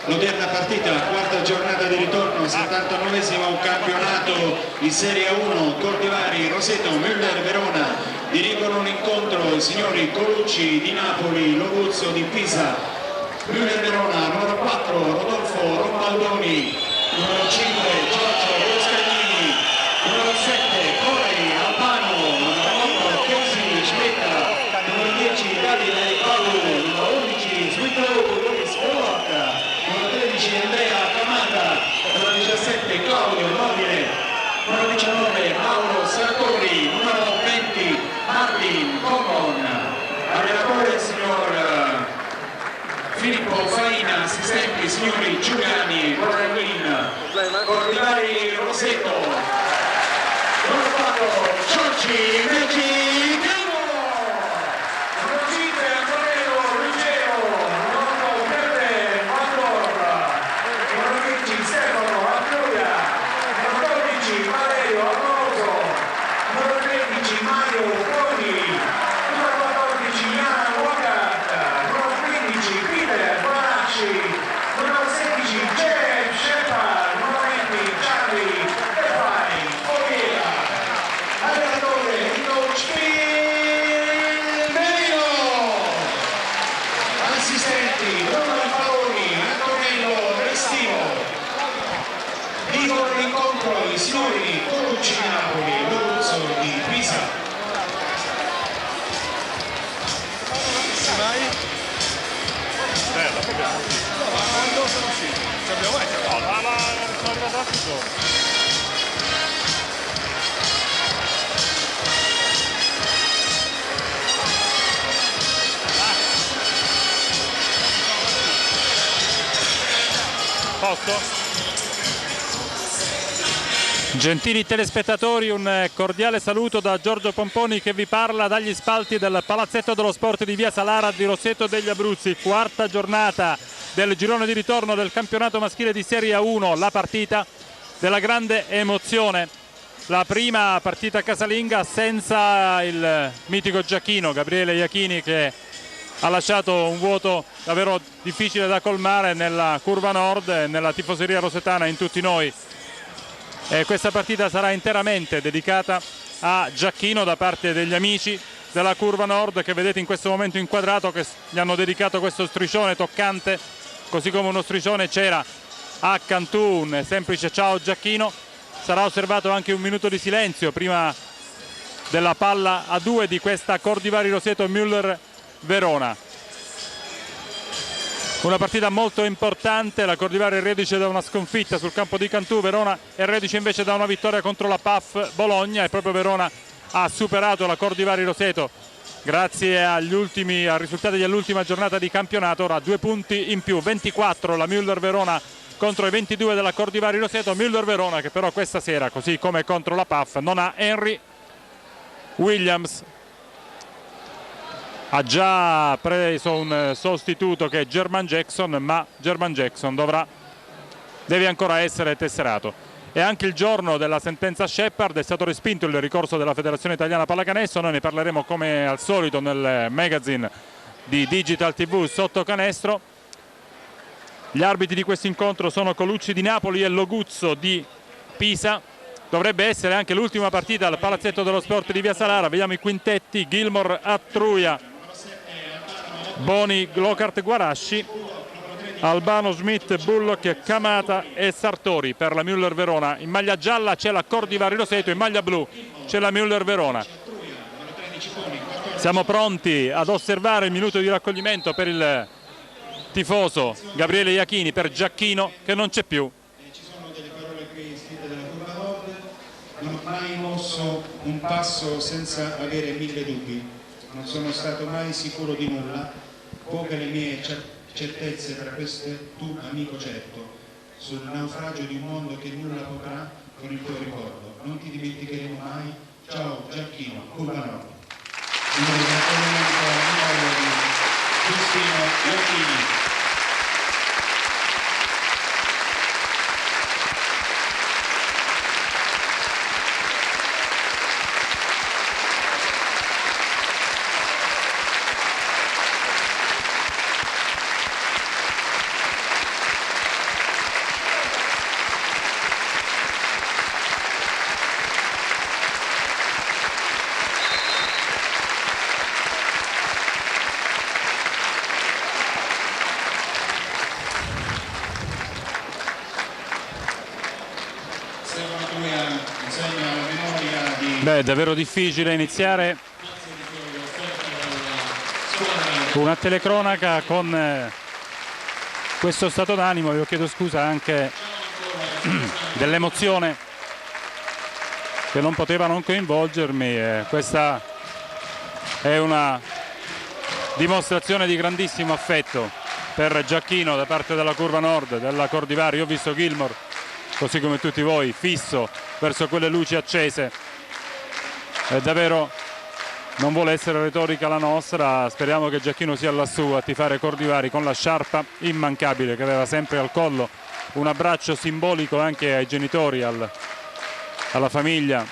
l'odierna partita, quarta giornata di ritorno, 79esimo campionato di Serie 1, Cordivari, Roseto, Müller, Verona. Dirigono un incontro i signori Colucci di Napoli, Loguzzo di Pisa. Müller Verona, numero 4 Rodolfo Rombaldoni, numero 5 Giorgio Boscagnini, numero 7 Corei Albano, numero 8 Chesi Smetta, numero 10 Davide Paolo, numero 11 Sweeto Luis Pollock, numero 13 Andrea Camata, numero 17 Claudio Nobile, numero 19 Mauro Sartori, numero 20 Martin Common. Allenatore signor Filippo Faina, assistenti signori Giuliani, Borrellin, Cordivari Roseto, numero 4 Giorgi Meggi Gamo, numero 5 Antonello Ruggero, numero 8 Peppe Mandorra, numero 10 Stefano Antroia, numero 12 Valerio Amoroso, numero 13 Mario Boni, numero 14 Iana Wagat, numero 15 Peter Bonacci, numero 16 Jeff Shepard, numero 20 Charlie Stefani Poviera, allenatore coach Merino, assistenti Bruno Paoli, Antonello Restino. Dicono l'incontro i signori Colucci di Napoli, Luguzzo di Pisa. Quando sono usciti? Ci abbiamo detto no, sono arrivato a tutto. Posto? Gentili telespettatori, un cordiale saluto da Giorgio Pomponi che vi parla dagli spalti del Palazzetto dello Sport di Via Salara di Roseto degli Abruzzi. Quarta giornata del girone di ritorno del campionato maschile di Serie 1, la partita della grande emozione. La prima partita casalinga senza il mitico Giacchino, Gabriele Iachini, che ha lasciato un vuoto davvero difficile da colmare nella curva nord e nella tifoseria rosetana, in tutti noi. E questa partita sarà interamente dedicata a Giacchino da parte degli amici della curva nord, che vedete in questo momento inquadrato, che gli hanno dedicato questo striscione toccante, così come uno striscione c'era a Cantù, un semplice ciao Giacchino. Sarà osservato anche un minuto di silenzio prima della palla a 2 di questa Cordivari Roseto Müller Verona. Una partita molto importante, la Cordivari è reduce da una sconfitta sul campo di Cantù, Verona è reduce invece da una vittoria contro la PAF Bologna, e proprio Verona ha superato la Cordivari Roseto grazie al risultato dell'ultima giornata di campionato. Ora 2 punti in più, 24 la Müller Verona contro i 22 della Cordivari Roseto. Müller Verona che però questa sera, così come contro la PAF, non ha Henry Williams. Ha già preso un sostituto che è German Jackson, ma German Jackson deve ancora essere tesserato. E anche il giorno della sentenza Shepard è stato respinto il ricorso della Federazione Italiana Pallacanestro. Noi ne parleremo come al solito nel magazine di Digital TV sotto canestro. Gli arbitri di questo incontro sono Colucci di Napoli e Loguzzo di Pisa. Dovrebbe essere anche l'ultima partita al Palazzetto dello Sport di Via Salara. Vediamo i quintetti: Gilmore, Attruia, Boni, Glocart, Guarasci, Albano, Smith, Bullock, Camata e Sartori per la Müller Verona. In maglia gialla c'è la Cordivari Roseto, in maglia blu c'è la Müller Verona. Siamo pronti ad osservare il minuto di raccoglimento per il tifoso Gabriele Iachini, per Giacchino che non c'è più. Ci sono delle parole qui scritte dalla curva nord: non ho mai mosso un passo senza avere 1000 dubbi, non sono stato mai sicuro di nulla, poche le mie certezze, tra queste tu amico certo, sul naufragio di un mondo che nulla potrà con il tuo ricordo, non ti dimenticheremo mai, ciao Giacchino, curva nord. Un ringraziamento a nome di Giustino Iachini. Beh, è davvero difficile iniziare una telecronaca con questo stato d'animo. Io chiedo scusa anche dell'emozione che non poteva non coinvolgermi. Questa è una dimostrazione di grandissimo affetto per Giacchino da parte della curva nord della Cordivari. Io ho visto Gilmour, così come tutti voi, fisso verso quelle luci accese. È davvero, non vuole essere retorica la nostra, speriamo che Giacchino sia lassù a tifare Cordivari con la sciarpa immancabile che aveva sempre al collo. Un abbraccio simbolico anche ai genitori, alla famiglia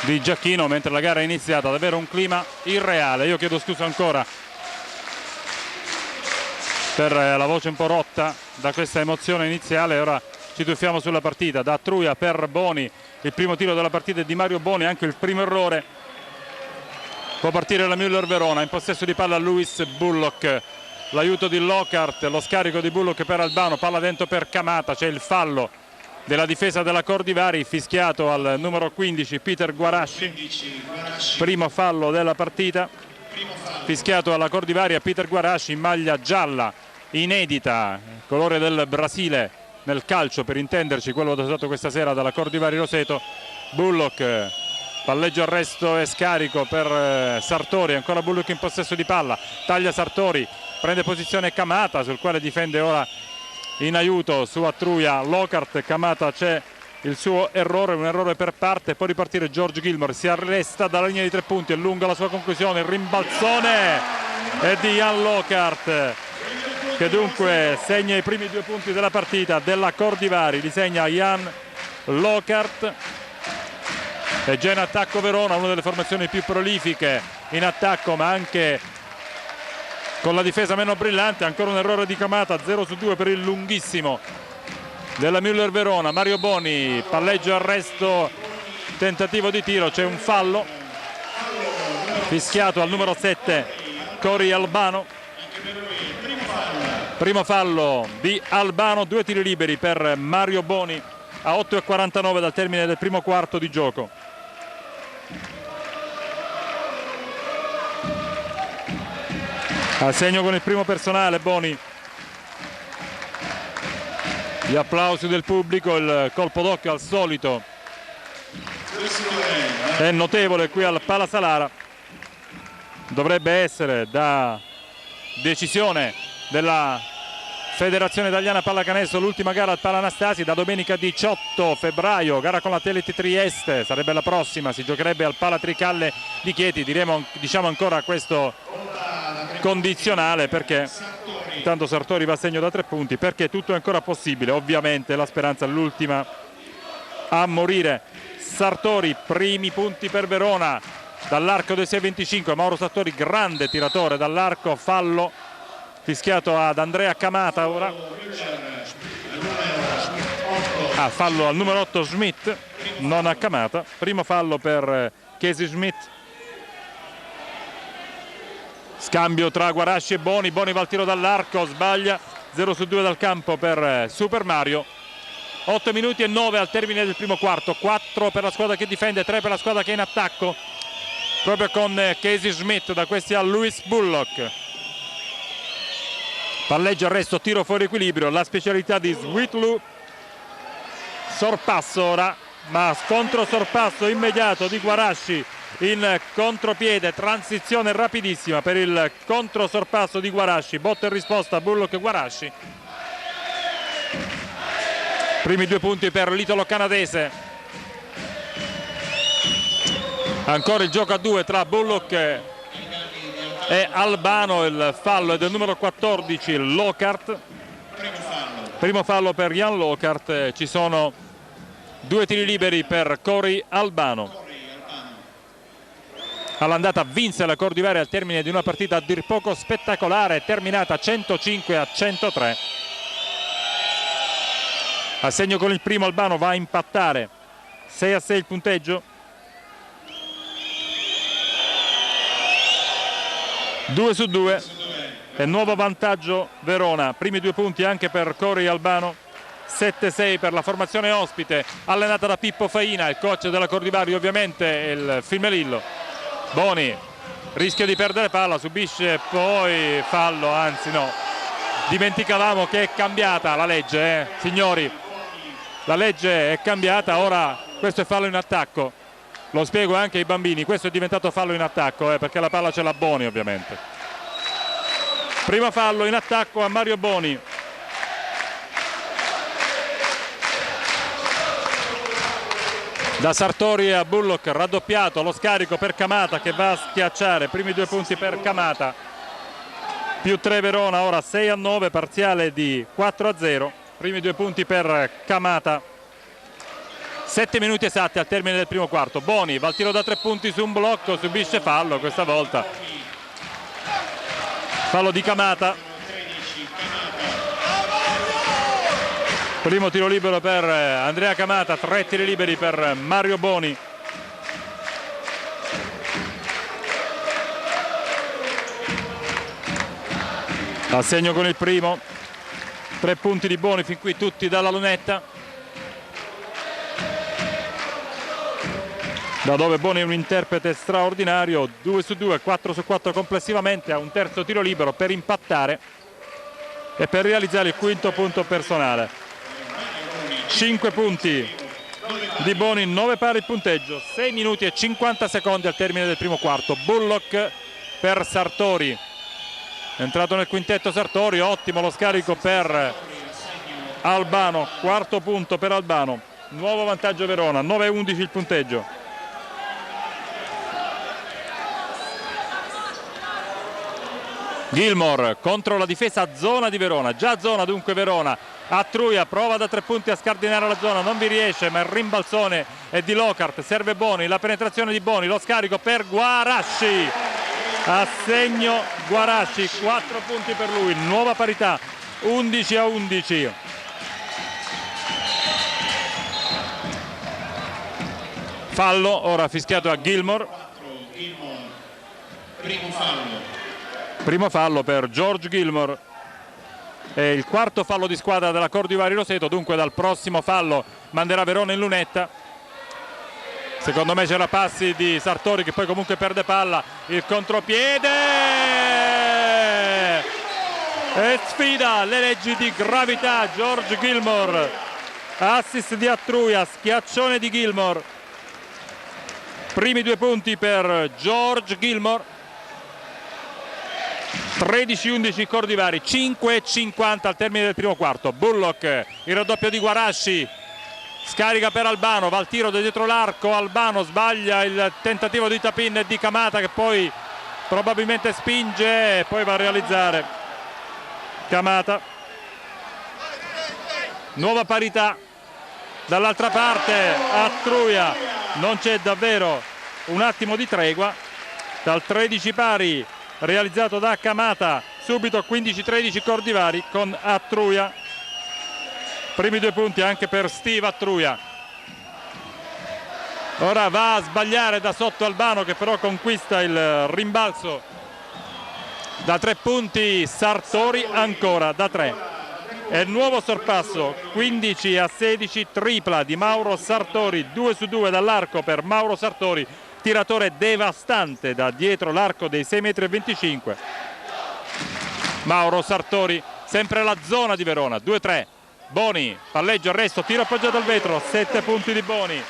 di Giacchino mentre la gara è iniziata. Davvero un clima irreale. Io chiedo scusa ancora per la voce un po' rotta da questa emozione iniziale. Ora ci tuffiamo sulla partita. Da Truia per Boni, il primo tiro della partita è di Mario Boni, anche il primo errore. Può partire la Müller Verona, in possesso di palla Lewis Bullock, l'aiuto di Lockhart, lo scarico di Bullock per Albano, palla dentro per Camata, c'è il fallo della difesa della Cordivari, fischiato al numero 15 Peter Guarasci, primo fallo della partita, fischiato alla Cordivari a Peter Guarasci in maglia gialla, inedita, colore del Brasile nel calcio per intenderci, quello usato questa sera dalla Cordivari Roseto. Bullock, palleggio, arresto e scarico per Sartori, ancora Bullock in possesso di palla, taglia Sartori, prende posizione Camata sul quale difende ora in aiuto su Attruia Lockhart. Camata, c'è il suo errore, un errore per parte, può ripartire George Gilmour, si arresta dalla linea di 3 punti, è lunga la sua conclusione, il rimbalzone è di Jan Lockhart che dunque segna i primi 2 punti della partita della Cordivari, li segna Jan Lockhart. È già in attacco Verona, una delle formazioni più prolifiche in attacco ma anche con la difesa meno brillante. Ancora un errore di Camata, 0 su 2 per il lunghissimo della Müller Verona. Mario Boni, palleggio, arresto, tentativo di tiro, c'è un fallo fischiato al numero 7 Cori Albano, primo fallo di Albano. 2 tiri liberi per Mario Boni a 8:49 dal termine del primo quarto di gioco. A segno con il primo personale Boni, gli applausi del pubblico, il colpo d'occhio al solito è notevole qui al Palasalara. Dovrebbe essere da decisione della Federazione Italiana Pallacanestro l'ultima gara al Palanastasi da domenica 18 febbraio, gara con la Telit Trieste, sarebbe la prossima, si giocherebbe al Pala Tricalle di Chieti. Diciamo ancora questo condizionale perché intanto Sartori va a segno da 3 punti, perché tutto è ancora possibile. Ovviamente la speranza è l'ultima a morire. Sartori, primi punti per Verona dall'arco del 6-25, Mauro Sartori grande tiratore dall'arco, fallo fischiato ad Andrea Camata ora. Fallo al numero 8 Schmidt, non a Camata, primo fallo per Casey Schmidt. Scambio tra Guarasci e Boni, Boni va al tiro dall'arco, sbaglia, 0 su 2 dal campo per Super Mario. 8 minuti e 9 al termine del primo quarto, 4 per la squadra che difende, 3 per la squadra che è in attacco, proprio con Casey Schmidt, da questi a Lewis Bullock. Palleggio, arresto, tiro fuori equilibrio, la specialità di Sweetlu. Sorpasso ora, ma scontro sorpasso immediato di Guarasci in contropiede, transizione rapidissima per il controsorpasso di Guarasci, botta e risposta Bullock-Guarasci. Primi 2 punti per l'italo canadese. Ancora il gioco a 2 tra Bullock e Albano, il fallo è del numero 14 Lockhart, primo fallo per Jan Lockhart. Ci sono 2 tiri liberi per Cori Albano. All'andata vinse la Cordivari al termine di una partita a dir poco spettacolare, terminata 105-103. A segno con il primo Albano va a impattare, 6-6 il punteggio. 2 su 2 e nuovo vantaggio Verona, primi 2 punti anche per Cori Albano. 7-6 per la formazione ospite, allenata da Pippo Faina, il coach della Cordivari ovviamente, il Filmelillo. Boni, rischio di perdere palla, subisce poi fallo, anzi no, dimenticavamo che è cambiata la legge, signori, la legge è cambiata, ora questo è fallo in attacco, lo spiego anche ai bambini, questo è diventato fallo in attacco perché la palla ce l'ha Boni ovviamente. Primo fallo in attacco a Mario Boni. Da Sartori a Bullock, raddoppiato lo scarico per Camata che va a schiacciare, primi 2 punti per Camata, più 3 Verona, ora 6-9, parziale di 4-0, primi 2 punti per Camata. 7 minuti esatti al termine del primo quarto. Boni va al tiro da 3 punti su un blocco, subisce fallo questa volta, fallo di Camata. Primo tiro libero per Andrea Camata, 3 tiri liberi per Mario Boni. Assegno con il primo, 3 punti di Boni fin qui tutti dalla lunetta, da dove Boni è un interprete straordinario. 2 su 2, 4 su 4 complessivamente, ha un terzo tiro libero per impattare e per realizzare il quinto punto personale. 5 punti di Boni, 9 pari il punteggio, 6 minuti e 50 secondi al termine del primo quarto. Bullock per Sartori, entrato nel quintetto Sartori, ottimo lo scarico per Albano, quarto punto per Albano, nuovo vantaggio Verona, 9-11 il punteggio. Gilmore contro la difesa zona di Verona, già zona dunque Verona. Attruia prova da 3 punti a scardinare la zona, non vi riesce, ma il rimbalzone è di Lockhart, serve Boni, la penetrazione di Boni, lo scarico per Guarasci, assegno Guarasci, 4 punti per lui, nuova parità, 11-11. Fallo ora fischiato a Gilmore. Primo fallo per George Gilmore, è il quarto fallo di squadra della Cordivari Roseto, dunque dal prossimo fallo manderà Verona in lunetta. Secondo me c'era passi di Sartori che poi comunque perde palla, il contropiede e sfida le leggi di gravità George Gilmore, assist di Attruia, schiaccione di Gilmore, primi 2 punti per George Gilmore. 13-11 Cordivari, 5:50 al termine del primo quarto. Bullock, il raddoppio di Guarasci, scarica per Albano, va al tiro da dietro l'arco, Albano sbaglia il tentativo di tap-in di Camata che poi probabilmente spinge e poi va a realizzare Camata. Nuova parità dall'altra parte, Attruia, non c'è davvero un attimo di tregua, dal 13 pari realizzato da Camata, subito 15-13 Cordivari con Attruia, primi 2 punti anche per Steve Attruia. Ora va a sbagliare da sotto Albano che però conquista il rimbalzo da 3 punti, Sartori ancora da 3 e nuovo sorpasso, 15-16, tripla di Mauro Sartori, 2 su 2 dall'arco per Mauro Sartori, tiratore devastante da dietro l'arco dei 6,25 m. Mauro Sartori, sempre la zona di Verona, 2-3. Boni, palleggio, arresto, tiro appoggiato al vetro, 7 punti di Boni.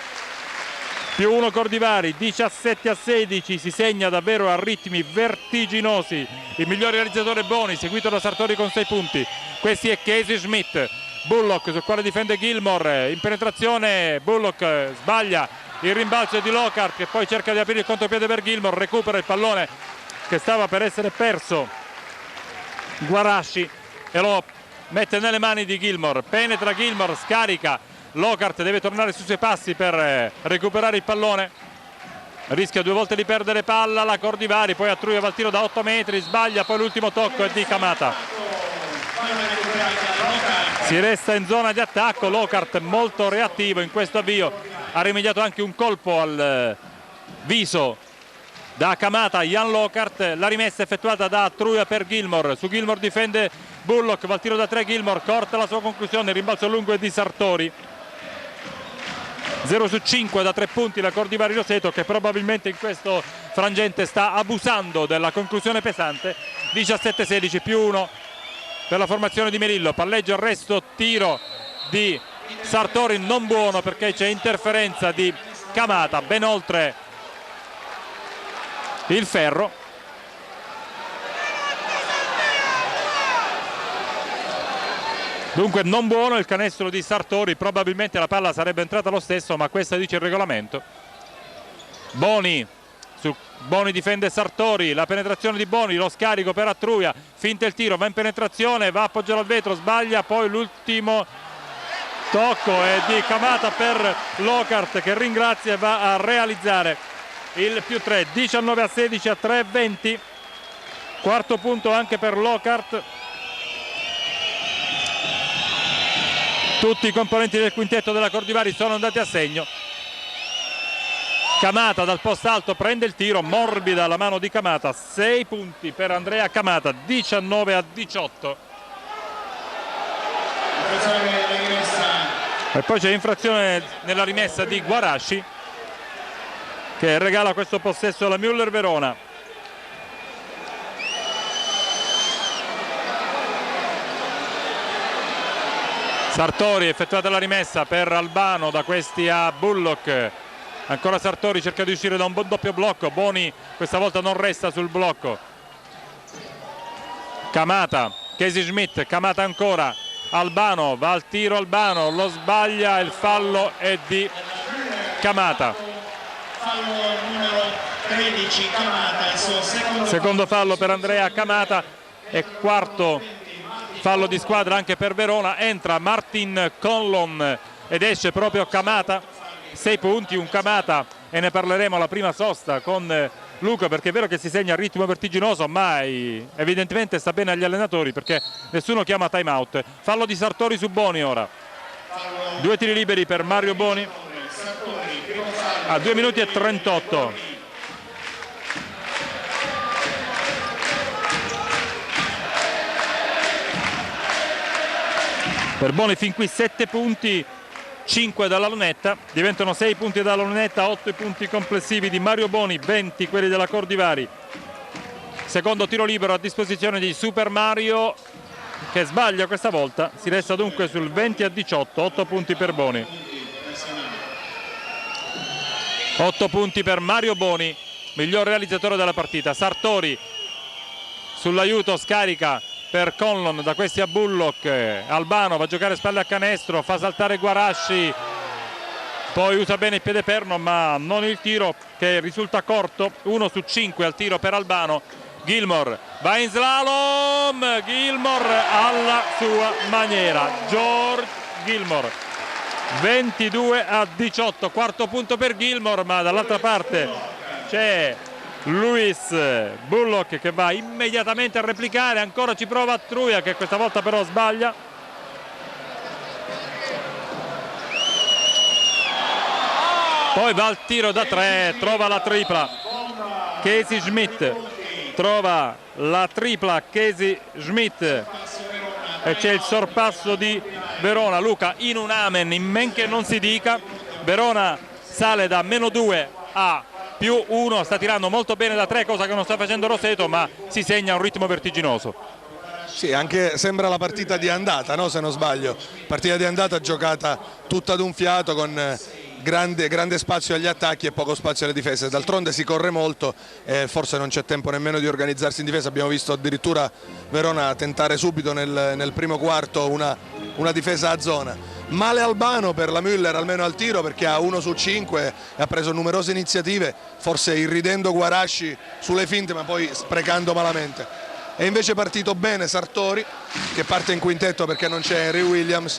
Più 1 Cordivari, 17-16, si segna davvero a ritmi vertiginosi. Il miglior realizzatore Boni, seguito da Sartori con 6 punti. Questi è Casey Schmidt. Bullock sul quale difende Gilmore, in penetrazione Bullock sbaglia. Il rimbalzo è di Lockhart che poi cerca di aprire il contropiede per Gilmore, recupera il pallone che stava per essere perso Guarasci e lo mette nelle mani di Gilmore, penetra Gilmore, scarica, Lockhart deve tornare sui suoi passi per recuperare il pallone, rischia 2 volte di perdere palla la Cordivari, poi Attruia va al tiro da 8 metri, sbaglia, poi l'ultimo tocco è di Camata. Si resta in zona di attacco, Lockhart molto reattivo in questo avvio, ha rimediato anche un colpo al viso da Kamata, Jan Lockhart, la rimessa effettuata da Truia per Gilmore, su Gilmore difende Bullock, va al tiro da 3 Gilmore, corta la sua conclusione, il rimbalzo lungo è di Sartori. 0 su 5 da 3 punti la Cordivari Roseto, che probabilmente in questo frangente sta abusando della conclusione pesante. 17-16 più 1 per la formazione di Melillo, palleggio, arresto, tiro di Sartori non buono perché c'è interferenza di Kamata ben oltre il ferro. Dunque non buono il canestro di Sartori, probabilmente la palla sarebbe entrata lo stesso, ma questo dice il regolamento. Boni difende Sartori, la penetrazione di Boni, lo scarico per Attruia, finta il tiro, va in penetrazione, va a appoggiare al vetro, sbaglia, poi l'ultimo tocco è di Kamata per Lockhart, che ringrazia e va a realizzare il più 3. 19-16 a 3-20, quarto punto anche per Lockhart. Tutti i componenti del quintetto della Cordivari sono andati a segno. Kamata dal post alto prende il tiro, morbida la mano di Kamata, 6 punti per Andrea Kamata, 19-18. E poi c'è infrazione nella rimessa di Guarashi, che regala questo possesso alla Müller Verona. Sartori, effettuata la rimessa per Albano, da questi a Bullock. Ancora Sartori cerca di uscire da un doppio blocco, Boni questa volta non resta sul blocco. Kamata, Casey Schmidt, Kamata ancora, Albano, va al tiro Albano, lo sbaglia, il fallo è di Kamata. Fallo numero 13, Kamata, il suo secondo fallo per Andrea Kamata e quarto fallo di squadra anche per Verona. Entra Martin Conlon ed esce proprio Kamata, 6 punti, un Kamata, e ne parleremo alla prima sosta con Luca, perché è vero che si segna a ritmo vertiginoso, ma evidentemente sta bene agli allenatori perché nessuno chiama time out. Fallo di Sartori su Boni ora, 2 tiri liberi per Mario Boni a 2 minuti e 38. Per Boni fin qui 7 punti, 5 dalla lunetta, diventano 6 punti dalla lunetta, 8 i punti complessivi di Mario Boni, 20 quelli della Cordivari. Secondo tiro libero a disposizione di Super Mario, che sbaglia questa volta, si resta dunque sul 20-18, 8 punti per Boni. 8 punti per Mario Boni, miglior realizzatore della partita. Sartori sull'aiuto scarica per Conlon, da questi a Bullock, Albano va a giocare spalle a canestro, fa saltare Guarashi, poi usa bene il piede perno ma non il tiro, che risulta corto. 1 su 5 al tiro per Albano. Gilmore va in slalom, Gilmore alla sua maniera, George Gilmore, 22-18, quarto punto per Gilmore, ma dall'altra parte c'è Luis Bullock che va immediatamente a replicare, ancora ci prova Attruia, che questa volta però sbaglia. Poi va al tiro da 3, trova la tripla Casey Schmidt, trova la tripla Casey Schmidt e c'è il sorpasso di Verona. Luca, in un amen, in men che non si dica, Verona sale da -2 a +1, sta tirando molto bene da 3, cosa che non sta facendo Roseto, ma si segna un ritmo vertiginoso. Sì, anche sembra la partita di andata, no? Se non sbaglio, partita di andata giocata tutta ad un fiato, con grande spazio agli attacchi e poco spazio alle difese. D'altronde si corre molto e forse non c'è tempo nemmeno di organizzarsi in difesa. Abbiamo visto addirittura Verona tentare subito nel primo quarto una difesa a zona. Male Albano per la Müller, almeno al tiro, perché ha 1 su 5 e ha preso numerose iniziative, forse irridendo Guarashi sulle finte ma poi sprecando malamente. È invece partito bene Sartori, che parte in quintetto perché non c'è Henry Williams,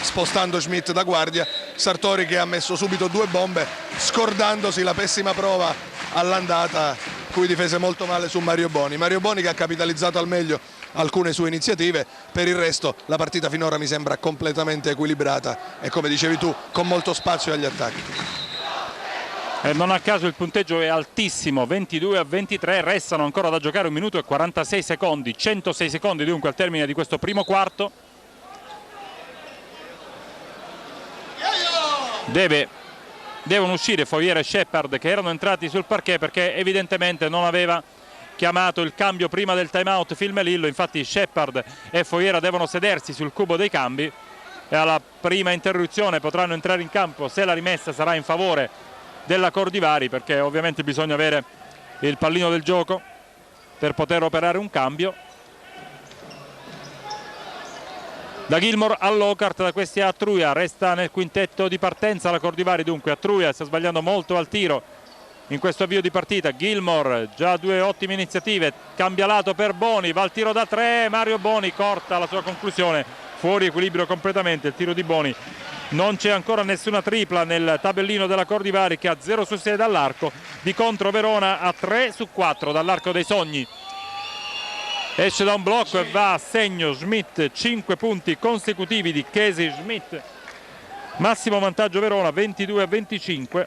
spostando Schmidt da guardia. Sartori che ha messo subito 2 bombe, scordandosi la pessima prova all'andata, cui difese molto male su Mario Boni. Mario Boni che ha capitalizzato al meglio alcune sue iniziative. Per il resto la partita finora mi sembra completamente equilibrata e, come dicevi tu, con molto spazio agli attacchi. Non a caso il punteggio è altissimo, 22-23, restano ancora da giocare 1 minuto e 46 secondi, 106 secondi dunque al termine di questo primo quarto. Devono uscire Foyer e Shepard, che erano entrati sul parquet perché evidentemente non aveva chiamato il cambio prima del time out Phil Melillo. Infatti Shepard e Foyer devono sedersi sul cubo dei cambi e alla prima interruzione potranno entrare in campo se la rimessa sarà in favore della Cordivari, perché ovviamente bisogna avere il pallino del gioco per poter operare un cambio. Da Gilmour a Lockhart, da questi a Attruia, resta nel quintetto di partenza la Cordivari. Dunque Attruia sta sbagliando molto al tiro in questo avvio di partita. Gilmour, già 2 ottime iniziative, cambia lato per Boni, va al tiro da 3, Mario Boni corta la sua conclusione, fuori equilibrio completamente il tiro di Boni. Non c'è ancora nessuna tripla nel tabellino della Cordivari, che ha 0 su 6 dall'arco. Di contro Verona a 3 su 4 dall'arco dei sogni. Esce da un blocco e va a segno Schmidt, 5 punti consecutivi di Casey Schmidt. Massimo vantaggio Verona, 22-25.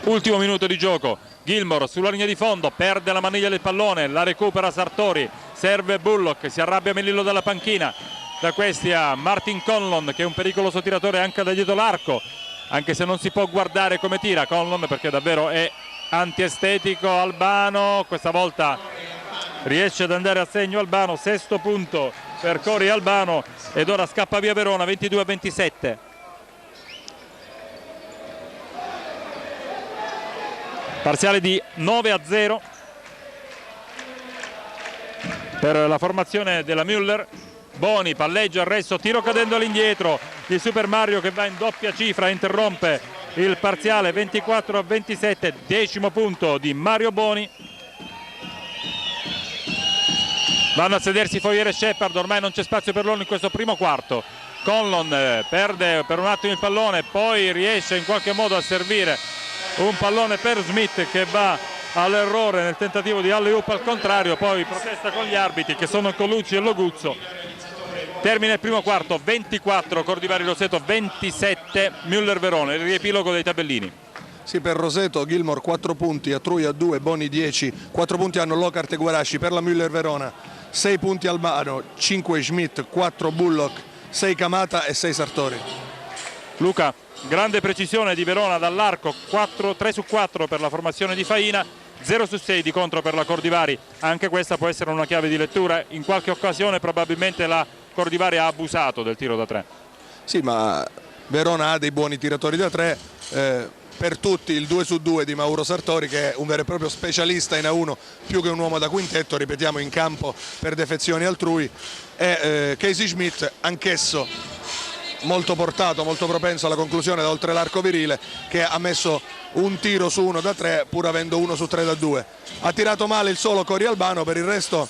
Ultimo minuto di gioco. Gilmour sulla linea di fondo, perde la maniglia del pallone, la recupera Sartori, serve Bullock, si arrabbia Melillo dalla panchina. Da questi a Martin Conlon, che è un pericoloso tiratore anche da dietro l'arco, anche se non si può guardare come tira Conlon perché davvero è antiestetico. Albano questa volta riesce ad andare a segno Albano, 6° punto per Cory Albano, ed ora scappa via Verona, 22-27. Parziale di 9-0 per la formazione della Müller. Boni, palleggio, arresto, tiro cadendo all'indietro di Super Mario, che va in doppia cifra, interrompe il parziale, 24-27, 10° punto di Mario Boni. Vanno a sedersi Foyer e Shepard, ormai non c'è spazio per loro in questo primo quarto. Conlon perde per un attimo il pallone, poi riesce in qualche modo a servire un pallone per Smith, che va all'errore nel tentativo di alley-oop al contrario, poi protesta con gli arbitri, che sono Colucci e Loguzzo. Termina il primo quarto, 24 Cordivari Roseto, 27 Müller Verona, il riepilogo dei tabellini. Sì, per Roseto Gilmour 4 punti, Attruia 2, Boni 10, 4 punti hanno Lockhart e Guarasci. Per la Müller Verona 6 punti Albano, 5 Schmidt, 4 Bullock, 6 Camata e 6 Sartori. Luca, grande precisione di Verona dall'arco, 3 su 4 per la formazione di Faina, 0 su 6 di contro per la Cordivari. Anche questa può essere una chiave di lettura. In qualche occasione probabilmente la Cordivari ha abusato del tiro da 3. Sì, ma Verona ha dei buoni tiratori da 3, per tutti il 2 su 2 di Mauro Sartori, che è un vero e proprio specialista in A1 più che un uomo da quintetto, ripetiamo, in campo per defezioni altrui, e Casey Schmidt, anch'esso molto portato, molto propenso alla conclusione da oltre l'arco virile, che ha messo un tiro su 1 da 3 pur avendo 1 su 3 da 2. Ha tirato male il solo Cory Albano, per il resto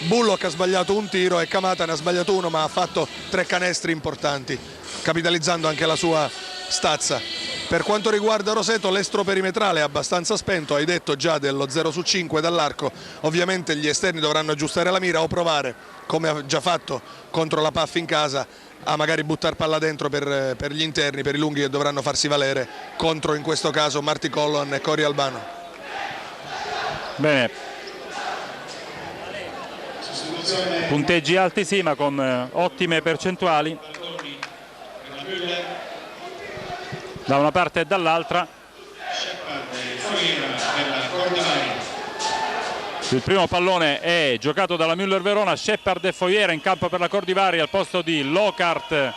Bullock ha sbagliato un tiro e Camata ne ha sbagliato 1, ma ha fatto 3 canestri importanti, capitalizzando anche la sua stazza. Per quanto riguarda Roseto, l'estro perimetrale è abbastanza spento, hai detto già dello 0 su 5 dall'arco. Ovviamente gli esterni dovranno aggiustare la mira o provare, come ha già fatto contro la Paf in casa, a magari buttare palla dentro per gli interni, per i lunghi che dovranno farsi valere contro, in questo caso, Marty Conlon e Cory Albano. Bene, punteggi alti sì, ma con ottime percentuali da una parte e dall'altra. Il primo pallone è giocato dalla Müller Verona, Shepard e Foyer in campo per la Cordivari al posto di Lockhart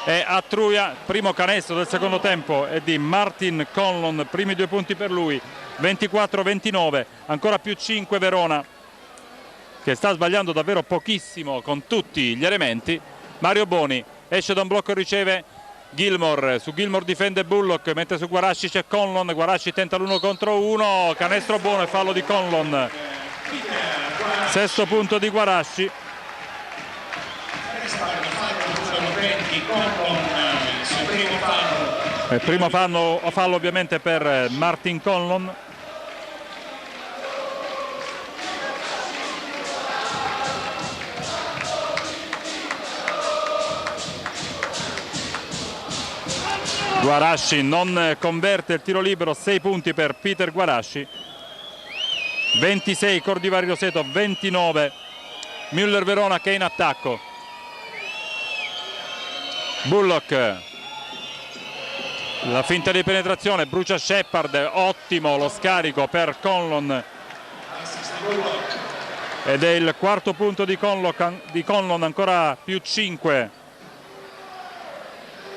e Attruia. Primo canestro del secondo tempo è di Martin Conlon, primi 2 punti per lui, 24-29, ancora più 5 Verona, che sta sbagliando davvero pochissimo con tutti gli elementi. Mario Boni esce da un blocco e riceve Gilmour, su Gilmour difende Bullock, mentre su Guarasci c'è Conlon. Guarasci tenta l'1 contro 1, canestro buono e fallo di Conlon, 6° punto di Guarasci. Il primo fallo ovviamente per Martin Conlon. Guarasci non converte il tiro libero, 6 punti per Peter Guarasci. 26 Cordivari Roseto, 29 Müller Verona che è in attacco. Bullock, la finta di penetrazione, brucia Shepard, ottimo lo scarico per Conlon ed è il quarto punto di Conlon, ancora più 5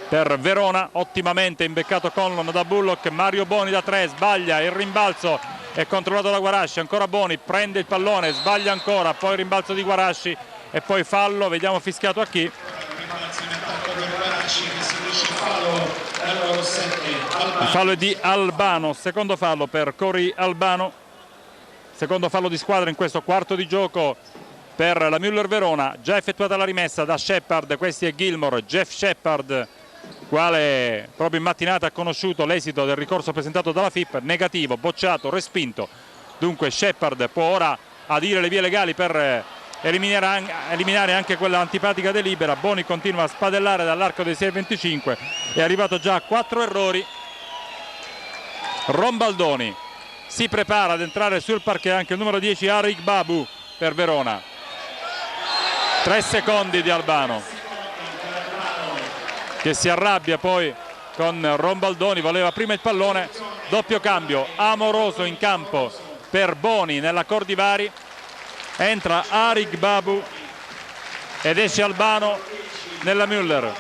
per Verona. Ottimamente imbeccato Conlon da Bullock. Mario Boni da 3, sbaglia, il rimbalzo è controllato da Guarasci, ancora Boni, prende il pallone, sbaglia ancora, poi il rimbalzo di Guarasci e poi fallo, vediamo fischiato a chi. Il fallo è di Albano, secondo fallo per Corey Albano, secondo fallo di squadra in questo quarto di gioco per la Müller Verona. Già effettuata la rimessa da Shepard, questi è Gilmore, Jeff Shepard, quale proprio in mattinata ha conosciuto l'esito del ricorso presentato dalla FIP, negativo, bocciato, respinto. Dunque Shepard può ora adire le vie legali per eliminare anche quella antipatica delibera. Boni continua a spadellare dall'arco dei 6,25, è arrivato già a 4 errori. Rombaldoni si prepara ad entrare sul parquet anche il numero 10 Arik Babu per Verona. 3 secondi di Albano che si arrabbia poi con Rombaldoni, voleva prima il pallone. Doppio cambio, Amoroso in campo per Boni nella Cordivari, entra Arik Babu ed esce Albano nella Müller.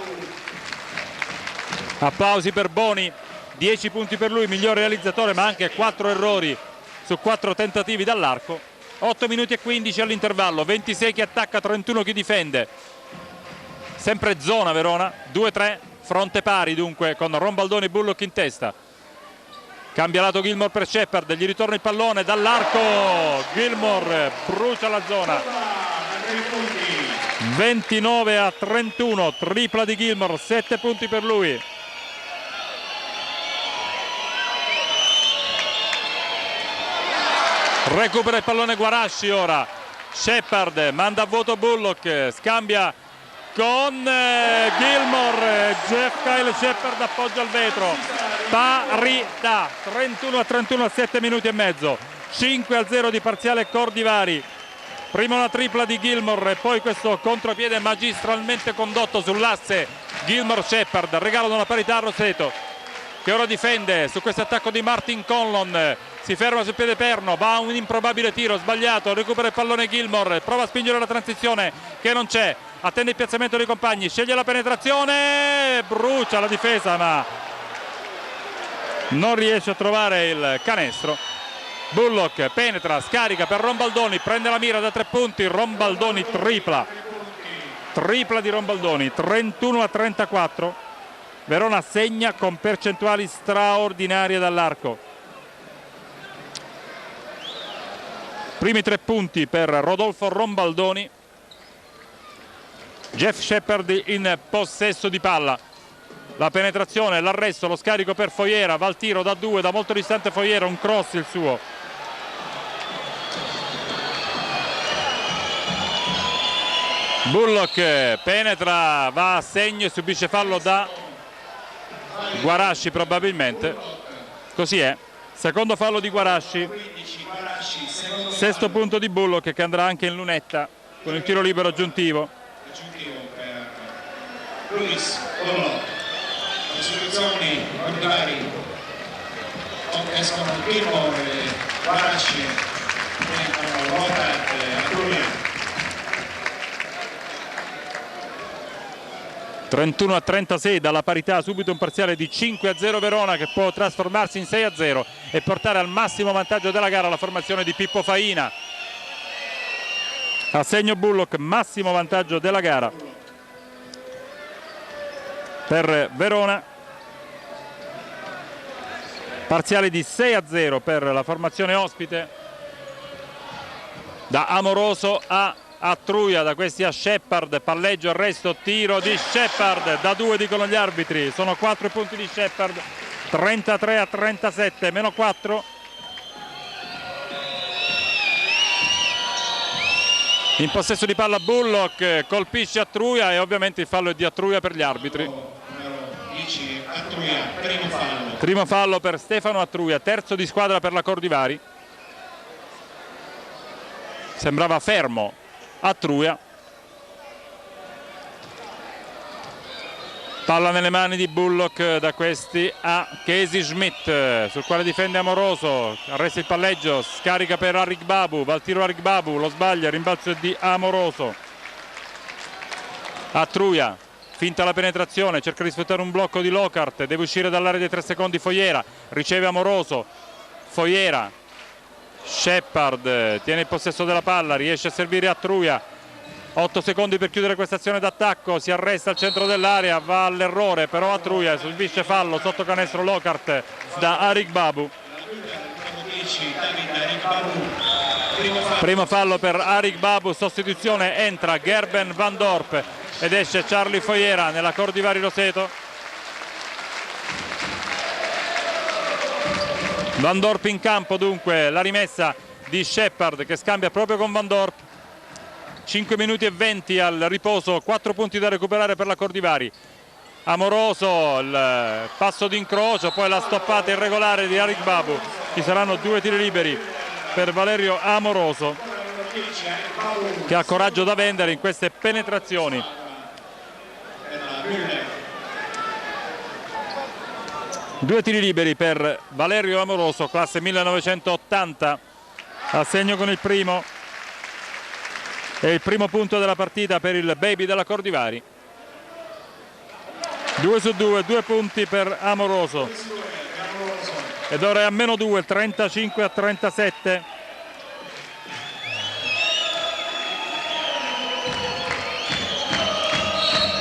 Applausi per Boni, 10 punti per lui, miglior realizzatore, ma anche 4 errori su 4 tentativi dall'arco. 8 minuti e 15 all'intervallo, 26 chi attacca, 31 chi difende. Sempre zona Verona, 2-3, fronte pari dunque con Rombaldoni e Bullock in testa. Cambia lato Gilmore per Shepard, gli ritorna il pallone dall'arco, Gilmore brucia la zona. 29-31, tripla di Gilmore, 7 punti per lui. Recupera il pallone Guarasci ora, Shepard manda a vuoto Bullock, scambia con Gilmore, Kyle Shepard appoggia al vetro, parità, 31-31 a 7 minuti e mezzo, 5-0 di parziale Cordivari. Prima una tripla di Gilmore e poi questo contropiede magistralmente condotto sull'asse Gilmore-Shepard, regalano una parità a Roseto che ora difende su questo attacco di Martin Conlon, si ferma sul piede perno, va a un improbabile tiro sbagliato, recupera il pallone Gilmore, prova a spingere la transizione che non c'è, attende il piazzamento dei compagni, sceglie la penetrazione, brucia la difesa ma non riesce a trovare il canestro. Bullock penetra, scarica per Rombaldoni, prende la mira da 3 punti, Rombaldoni tripla di Rombaldoni, 31-34. Verona segna con percentuali straordinarie dall'arco. Primi 3 punti per Rodolfo Rombaldoni. Jeff Shepard in possesso di palla. La penetrazione, l'arresto, lo scarico per Foyera, va al tiro da 2, da molto distante Foyera, un cross il suo. Bullock penetra, va a segno e subisce fallo da Guarasci probabilmente. Così è, secondo fallo di Guarasci, sesto punto di Bullock che andrà anche in lunetta con il tiro libero aggiuntivo. Luis Bullock, istruzioni Cordivari, escono Gilmore, Guarasci, entrano Rotat, Atruia. 31-36 dalla parità, subito un parziale di 5-0 Verona che può trasformarsi in 6-0 e portare al massimo vantaggio della gara la formazione di Pippo Faina. A segno Bullock, massimo vantaggio della gara per Verona, parziale di 6-0 per la formazione ospite. Da Amoroso a Atruia, da questi a Shepard, palleggio, arresto, tiro di Shepard, da 2 dicono gli arbitri, sono 4 punti di Shepard, 33-37, meno 4. In possesso di palla Bullock, colpisce Atruia e ovviamente il fallo è di Atruia per gli arbitri. 10 Attruia, primo fallo. Primo fallo per Stefano Attruia, terzo di squadra per la Cordivari. Sembrava fermo Attruia. Palla nelle mani di Bullock, da questi a Casey Schmidt, sul quale difende Amoroso, arresta il palleggio, scarica per Arik Babu, va al tiro Arik Babu, lo sbaglia, rimbalzo è di Amoroso. Attruia, finta la penetrazione, cerca di sfruttare un blocco di Lockhart, deve uscire dall'area dei 3 secondi Fogliera, riceve Amoroso, Fogliera, Shepard tiene il possesso della palla, riesce a servire Attruia. 8 secondi per chiudere questa azione d'attacco, si arresta al centro dell'area, va all'errore, però Attruia subisce fallo sotto canestro Lockhart da Arik Babu. Primo fallo per Arik Babu, sostituzione, entra Gerben Van Dorp ed esce Charlie Fogliera nella Cordivari Roseto. Van Dorp in campo, dunque la rimessa di Shepard che scambia proprio con Van Dorp. 5 minuti e 20 al riposo, 4 punti da recuperare per la Cordivari. Amoroso, il passo d'incrocio, poi la stoppata irregolare di Arik Babu. Ci saranno 2 tiri liberi per Valerio Amoroso, che ha coraggio da vendere in queste penetrazioni. Due tiri liberi per Valerio Amoroso, classe 1980, a segno con il primo. È il primo punto della partita per il baby della Cordivari. 2 su 2, 2 punti per Amoroso. Ed ora è a -2, 35 a 37.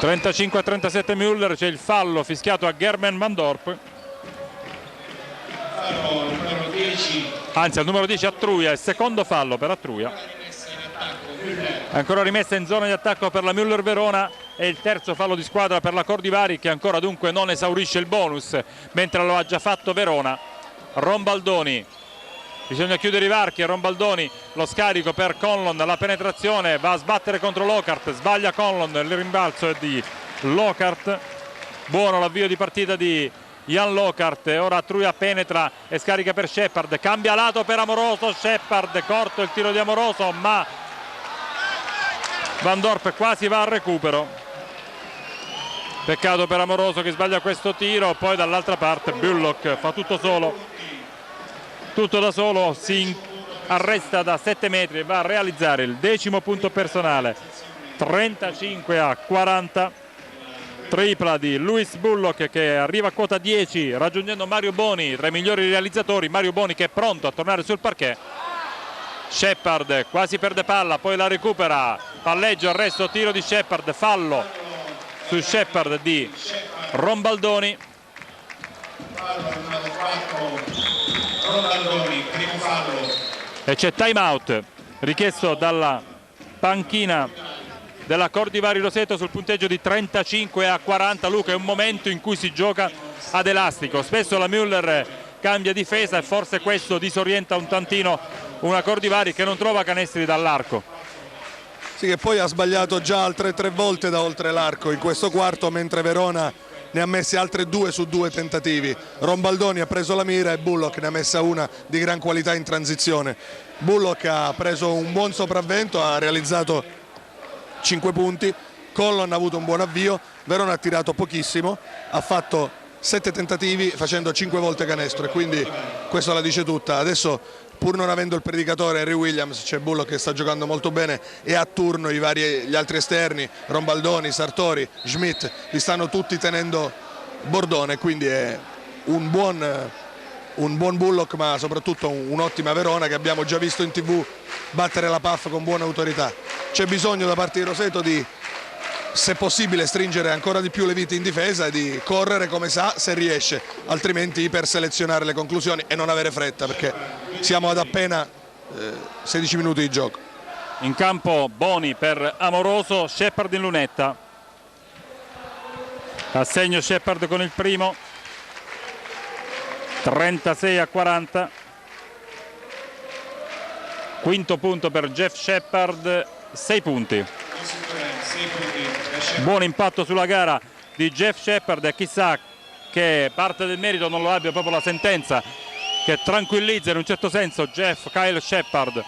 (35 a 37) Müller, c'è il fallo fischiato a Gerben Van Dorp. Anzi, al numero 10 Attruia, il secondo fallo per Attruia. Ancora rimessa in zona di attacco per la Müller Verona e il terzo fallo di squadra per la Cordivari, che ancora dunque non esaurisce il bonus, mentre lo ha già fatto Verona. Rombaldoni, bisogna chiudere i varchi, Rombaldoni, lo scarico per Conlon, la penetrazione, va a sbattere contro Lockhart, sbaglia Conlon, il rimbalzo è di Lockhart. Buono l'avvio di partita di Jan Lockhart, ora Attruia penetra e scarica per Shepard, cambia lato per Amoroso, Shepard, corto il tiro di Amoroso, ma Van Dorp quasi va al recupero. Peccato per Amoroso che sbaglia questo tiro. Poi dall'altra parte Bullock fa tutto solo, tutto da solo, si arresta da 7 metri e va a realizzare il 10° punto personale. 35 a 40, tripla di Louis Bullock che arriva a quota 10 raggiungendo Mario Boni, tra i migliori realizzatori. Mario Boni che è pronto a tornare sul parquet. Shepard quasi perde palla, poi la recupera, palleggio, arresto, tiro di Shepard, fallo su Shepard di Rombaldoni. E c'è time out richiesto dalla panchina della Cordivari Roseto sul punteggio di 35 a 40. Luca, è un momento in cui si gioca ad elastico, spesso la Müller cambia difesa e forse questo disorienta un tantino una Cordivari che non trova canestri dall'arco. Sì, che poi ha sbagliato già altre 3 volte da oltre l'arco in questo quarto, mentre Verona ne ha messi altre 2 su 2 tentativi. Rombaldoni ha preso la mira e Bullock ne ha messa una di gran qualità in transizione. Bullock ha preso un buon sopravvento, ha realizzato 5 punti, Conlon ha avuto un buon avvio, Verona ha tirato pochissimo, ha fatto 7 tentativi facendo 5 volte canestro e quindi questo la dice tutta. Adesso, pur non avendo il predicatore Harry Williams, c'è Bullock che sta giocando molto bene e a turno gli altri esterni, Rombaldoni, Sartori, Schmidt, li stanno tutti tenendo bordone, quindi è un buon Bullock, ma soprattutto un'ottima Verona che abbiamo già visto in TV battere la PAF con buona autorità. C'è bisogno da parte di Roseto di, se possibile, stringere ancora di più le viti in difesa e di correre come sa, se riesce, altrimenti per selezionare le conclusioni e non avere fretta, perché siamo ad appena 16 minuti di gioco. In campo Boni per Amoroso, Shepard in lunetta. Assegno Shepard con il primo. 36 a 40. Quinto punto per Jeff Shepard, 6 punti. Buon impatto sulla gara di Jeff Shepard e chissà che parte del merito non lo abbia proprio la sentenza che tranquillizza in un certo senso Kyle Shepard.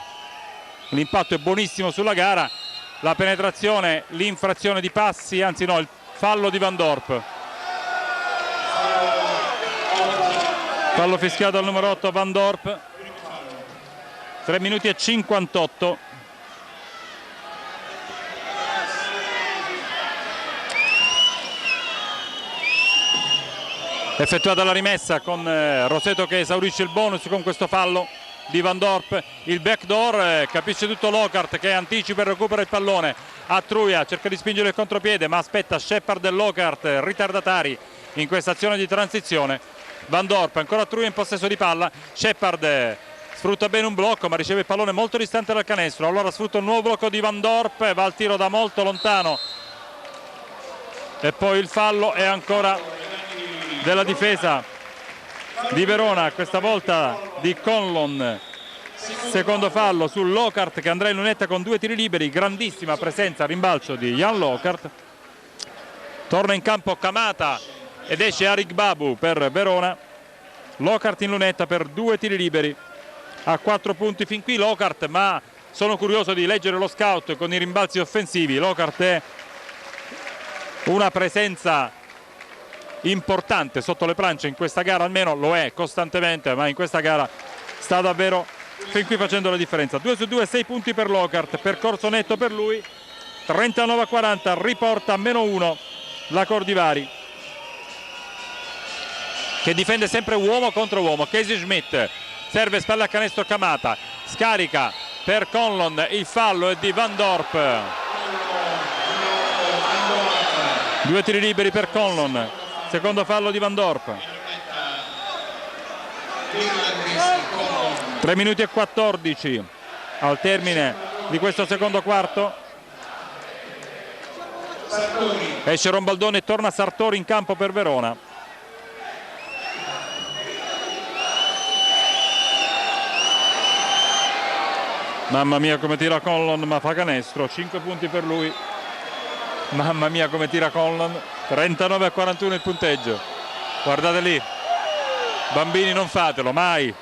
L'impatto è buonissimo sulla gara, la penetrazione, l'infrazione di passi, anzi no, il fallo di Van Dorp. Fallo fischiato al numero 8 Van Dorp. 3 minuti e 58. Effettuata la rimessa con Roseto che esaurisce il bonus con questo fallo di Van Dorp. Il backdoor, capisce tutto Lockhart che anticipa e recupera il pallone. Attruia, cerca di spingere il contropiede ma aspetta Shepard e Lockhart ritardatari in questa azione di transizione. Van Dorp, ancora Attruia in possesso di palla. Shepard sfrutta bene un blocco ma riceve il pallone molto distante dal canestro. Allora sfrutta un nuovo blocco di Van Dorp, va al tiro da molto lontano e poi il fallo è ancora della difesa di Verona, questa volta di Conlon. Secondo fallo su Lockhart che andrà in lunetta con 2 tiri liberi. Grandissima presenza a rimbalzo di Jan Lockhart. Torna in campo Kamata ed esce Arik Babu per Verona. Lockhart in lunetta per 2 tiri liberi, a 4 punti fin qui Lockhart, ma sono curioso di leggere lo scout con i rimbalzi offensivi. Lockhart è una presenza importante sotto le planche in questa gara, almeno lo è costantemente, ma in questa gara sta davvero fin qui facendo la differenza. 2 su 2, 6 punti per Lockhart, percorso netto per lui, 39-40, riporta a -1 la Cordivari che difende sempre uomo contro uomo. Casey Schmidt serve spalla a canestro Kamata, scarica per Conlon, il fallo è di Van Dorp. 2 tiri liberi per Conlon, secondo fallo di Van Dorp. 3 minuti e 14 al termine di questo secondo quarto. Esce Rombaldone e torna Sartori in campo per Verona. Mamma mia come tira Conlon, ma fa canestro. 5 punti per lui. Mamma mia come tira Conlon. 39-41 il punteggio. Guardate lì, bambini, non fatelo mai,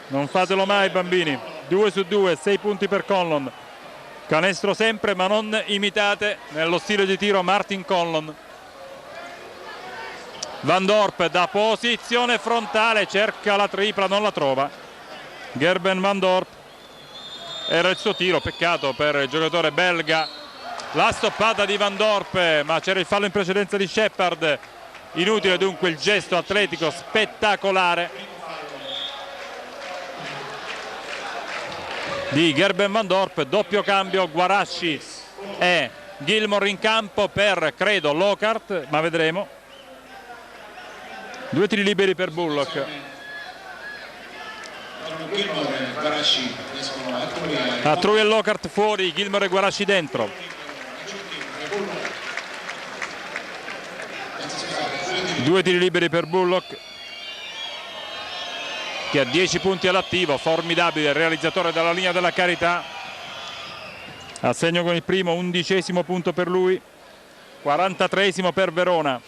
non fatelo mai bambini. 2 su 2, 6 punti per Conlon. Canestro sempre, ma non imitate nello stile di tiro Martin Conlon. Van Dorp da posizione frontale cerca la tripla, non la trova. Gerben Van Dorp, era il suo tiro, peccato per il giocatore belga. La stoppata di Van Dorp, ma c'era il fallo in precedenza di Shepard. Inutile dunque il gesto atletico spettacolare di Gerben Van Dorp. Doppio cambio, Guarasci e Gilmore in campo per, credo, Lockhart, ma vedremo. 2 tiri liberi per Bullock. Attruia e Lockhart fuori, Gilmore e Guarasci dentro. 2 tiri liberi per Bullock che ha 10 punti all'attivo, formidabile realizzatore dalla linea della carità. A segno con il primo, 11° punto per lui, 43° per Verona.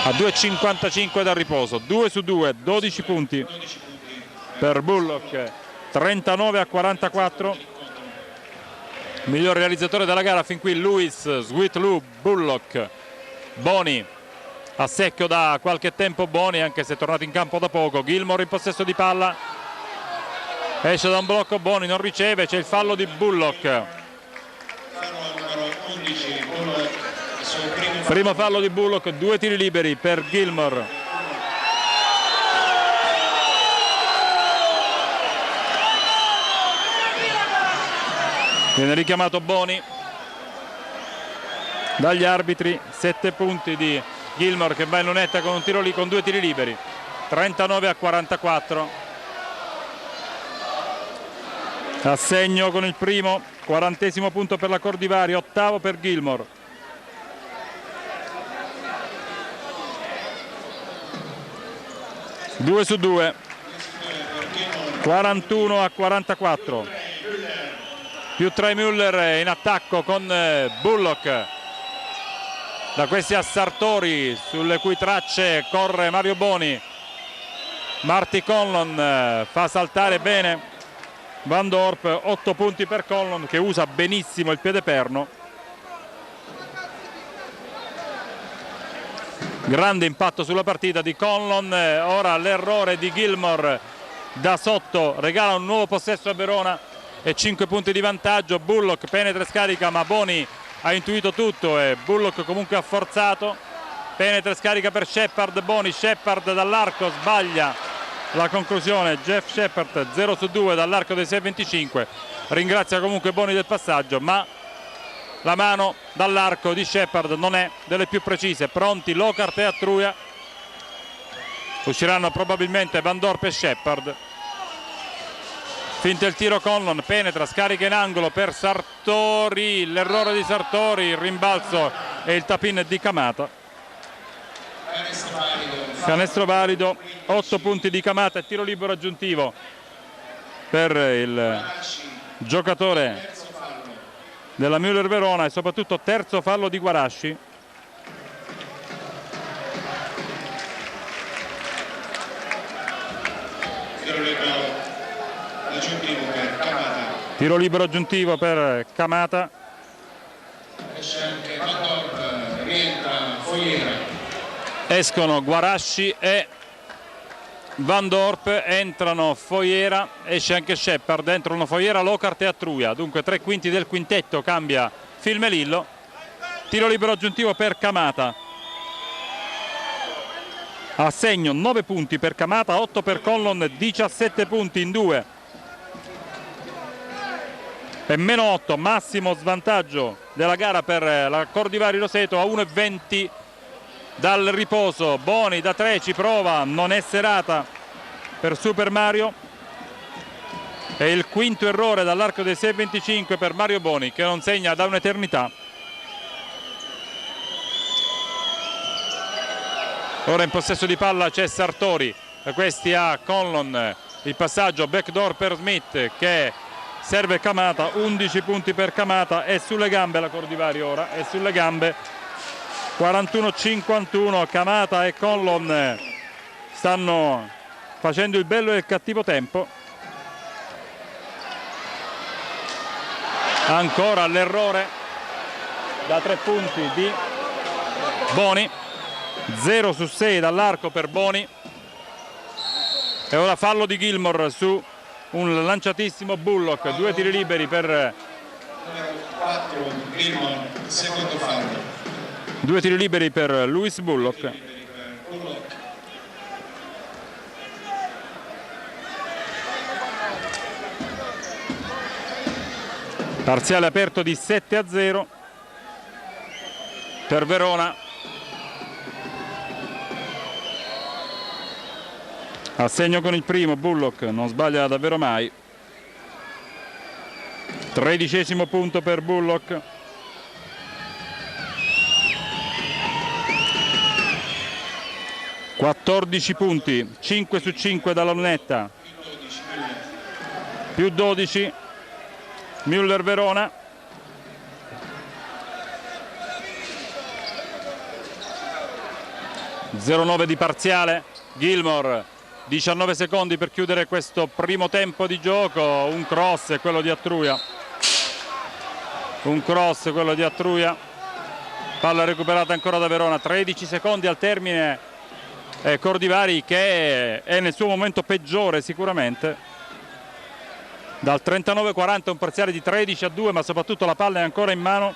A 2,55 dal riposo, 2 su 2, 12 punti per Bullock, 39-44. Miglior realizzatore della gara fin qui Lewis, Sweetlou, Bullock. Boni a secchio da qualche tempo, Boni anche se è tornato in campo da poco. Gilmore in possesso di palla, esce da un blocco, Boni non riceve, c'è il fallo di Bullock. Primo fallo di Bullock, 2 tiri liberi per Gilmore. Viene richiamato Boni dagli arbitri. 7 punti di Gilmore che va in lunetta con un tiro lì, con 2 tiri liberi. 39-44. A segno con il primo, 40° punto per la Cordivari, 8° per Gilmore. Due su 2, 41-44. più 3 Müller in attacco con Bullock. Da questi a Sartori, sulle cui tracce corre Mario Boni. Marty Conlon fa saltare bene Van Dorp, 8 punti per Conlon che usa benissimo il piede perno. Grande impatto sulla partita di Conlon. Ora l'errore di Gilmore da sotto regala un nuovo possesso a Verona e 5 punti di vantaggio. Bullock penetra e scarica, ma Boni ha intuito tutto e Bullock comunque ha forzato. Penetra e scarica per Shepard. Boni, Shepard dall'arco, sbaglia la conclusione. Jeff Shepard 0 su 2 dall'arco dei 6,25. Ringrazia comunque Boni del passaggio, ma la mano dall'arco di Shepard non è delle più precise. Pronti Lockhart e Attruia. Usciranno probabilmente Van Dorp e Shepard. Finta il tiro Conlon, penetra, scarica in angolo per Sartori. L'errore di Sartori, il rimbalzo e il tap-in di Kamata. Canestro valido, 8 punti di Kamata e tiro libero aggiuntivo per il giocatore della Müller Verona e soprattutto terzo fallo di Guarasci. Tiro libero aggiuntivo per Kamata. Escono Guarasci e Van Dorp, entrano Foyera, esce anche Shepard, entrano Foyera, Lockhart e Attruia. Dunque 3/5 del quintetto, cambia Phil Melillo. Tiro libero aggiuntivo per Kamata. A segno 9 punti per Kamata, 8 per Conlon, 17 punti in 2. E meno 8, massimo svantaggio della gara per la Cordivari Roseto a 1,20 dal riposo. Boni da 3 ci prova, non è serata per Super Mario. E il quinto errore dall'arco dei 6,25 per Mario Boni, che non segna da un'eternità. Ora in possesso di palla c'è Sartori, questi a Conlon, il passaggio backdoor per Smith che serve Kamata. 11 punti per Kamata. È sulle gambe la Cordivari ora, è sulle gambe. 41-51, Kamata e Conlon stanno facendo il bello e il cattivo tempo. Ancora l'errore da 3 punti di Boni, 0 su 6 dall'arco per Boni. E ora fallo di Gilmore su un lanciatissimo Bullock. 2 tiri liberi per 2 tiri liberi per Lewis Bullock. Parziale aperto di 7-0 per Verona. A segno con il primo Bullock, non sbaglia davvero mai. 13° punto per Bullock. (14 punti, 5 su 5 dalla lunetta, più 12 Müller Verona. (0,9 di parziale). Gilmore, 19 secondi per chiudere questo primo tempo di gioco. Un cross è quello di Attruia. Palla recuperata ancora da Verona. 13 secondi al termine. Cordivari che è nel suo momento peggiore sicuramente. Dal 39-40 un parziale di 13-2, ma soprattutto la palla è ancora in mano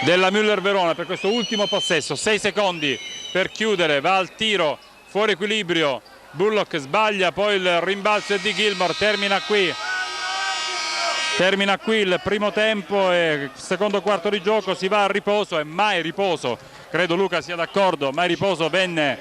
della Müller Verona per questo ultimo possesso. 6 secondi per chiudere, va al tiro, fuori equilibrio, Bullock sbaglia, poi il rimbalzo è di Gilmore. Termina qui il primo tempo e secondo quarto di gioco. Si va a riposo e mai riposo, credo Luca sia d'accordo, mai riposo venne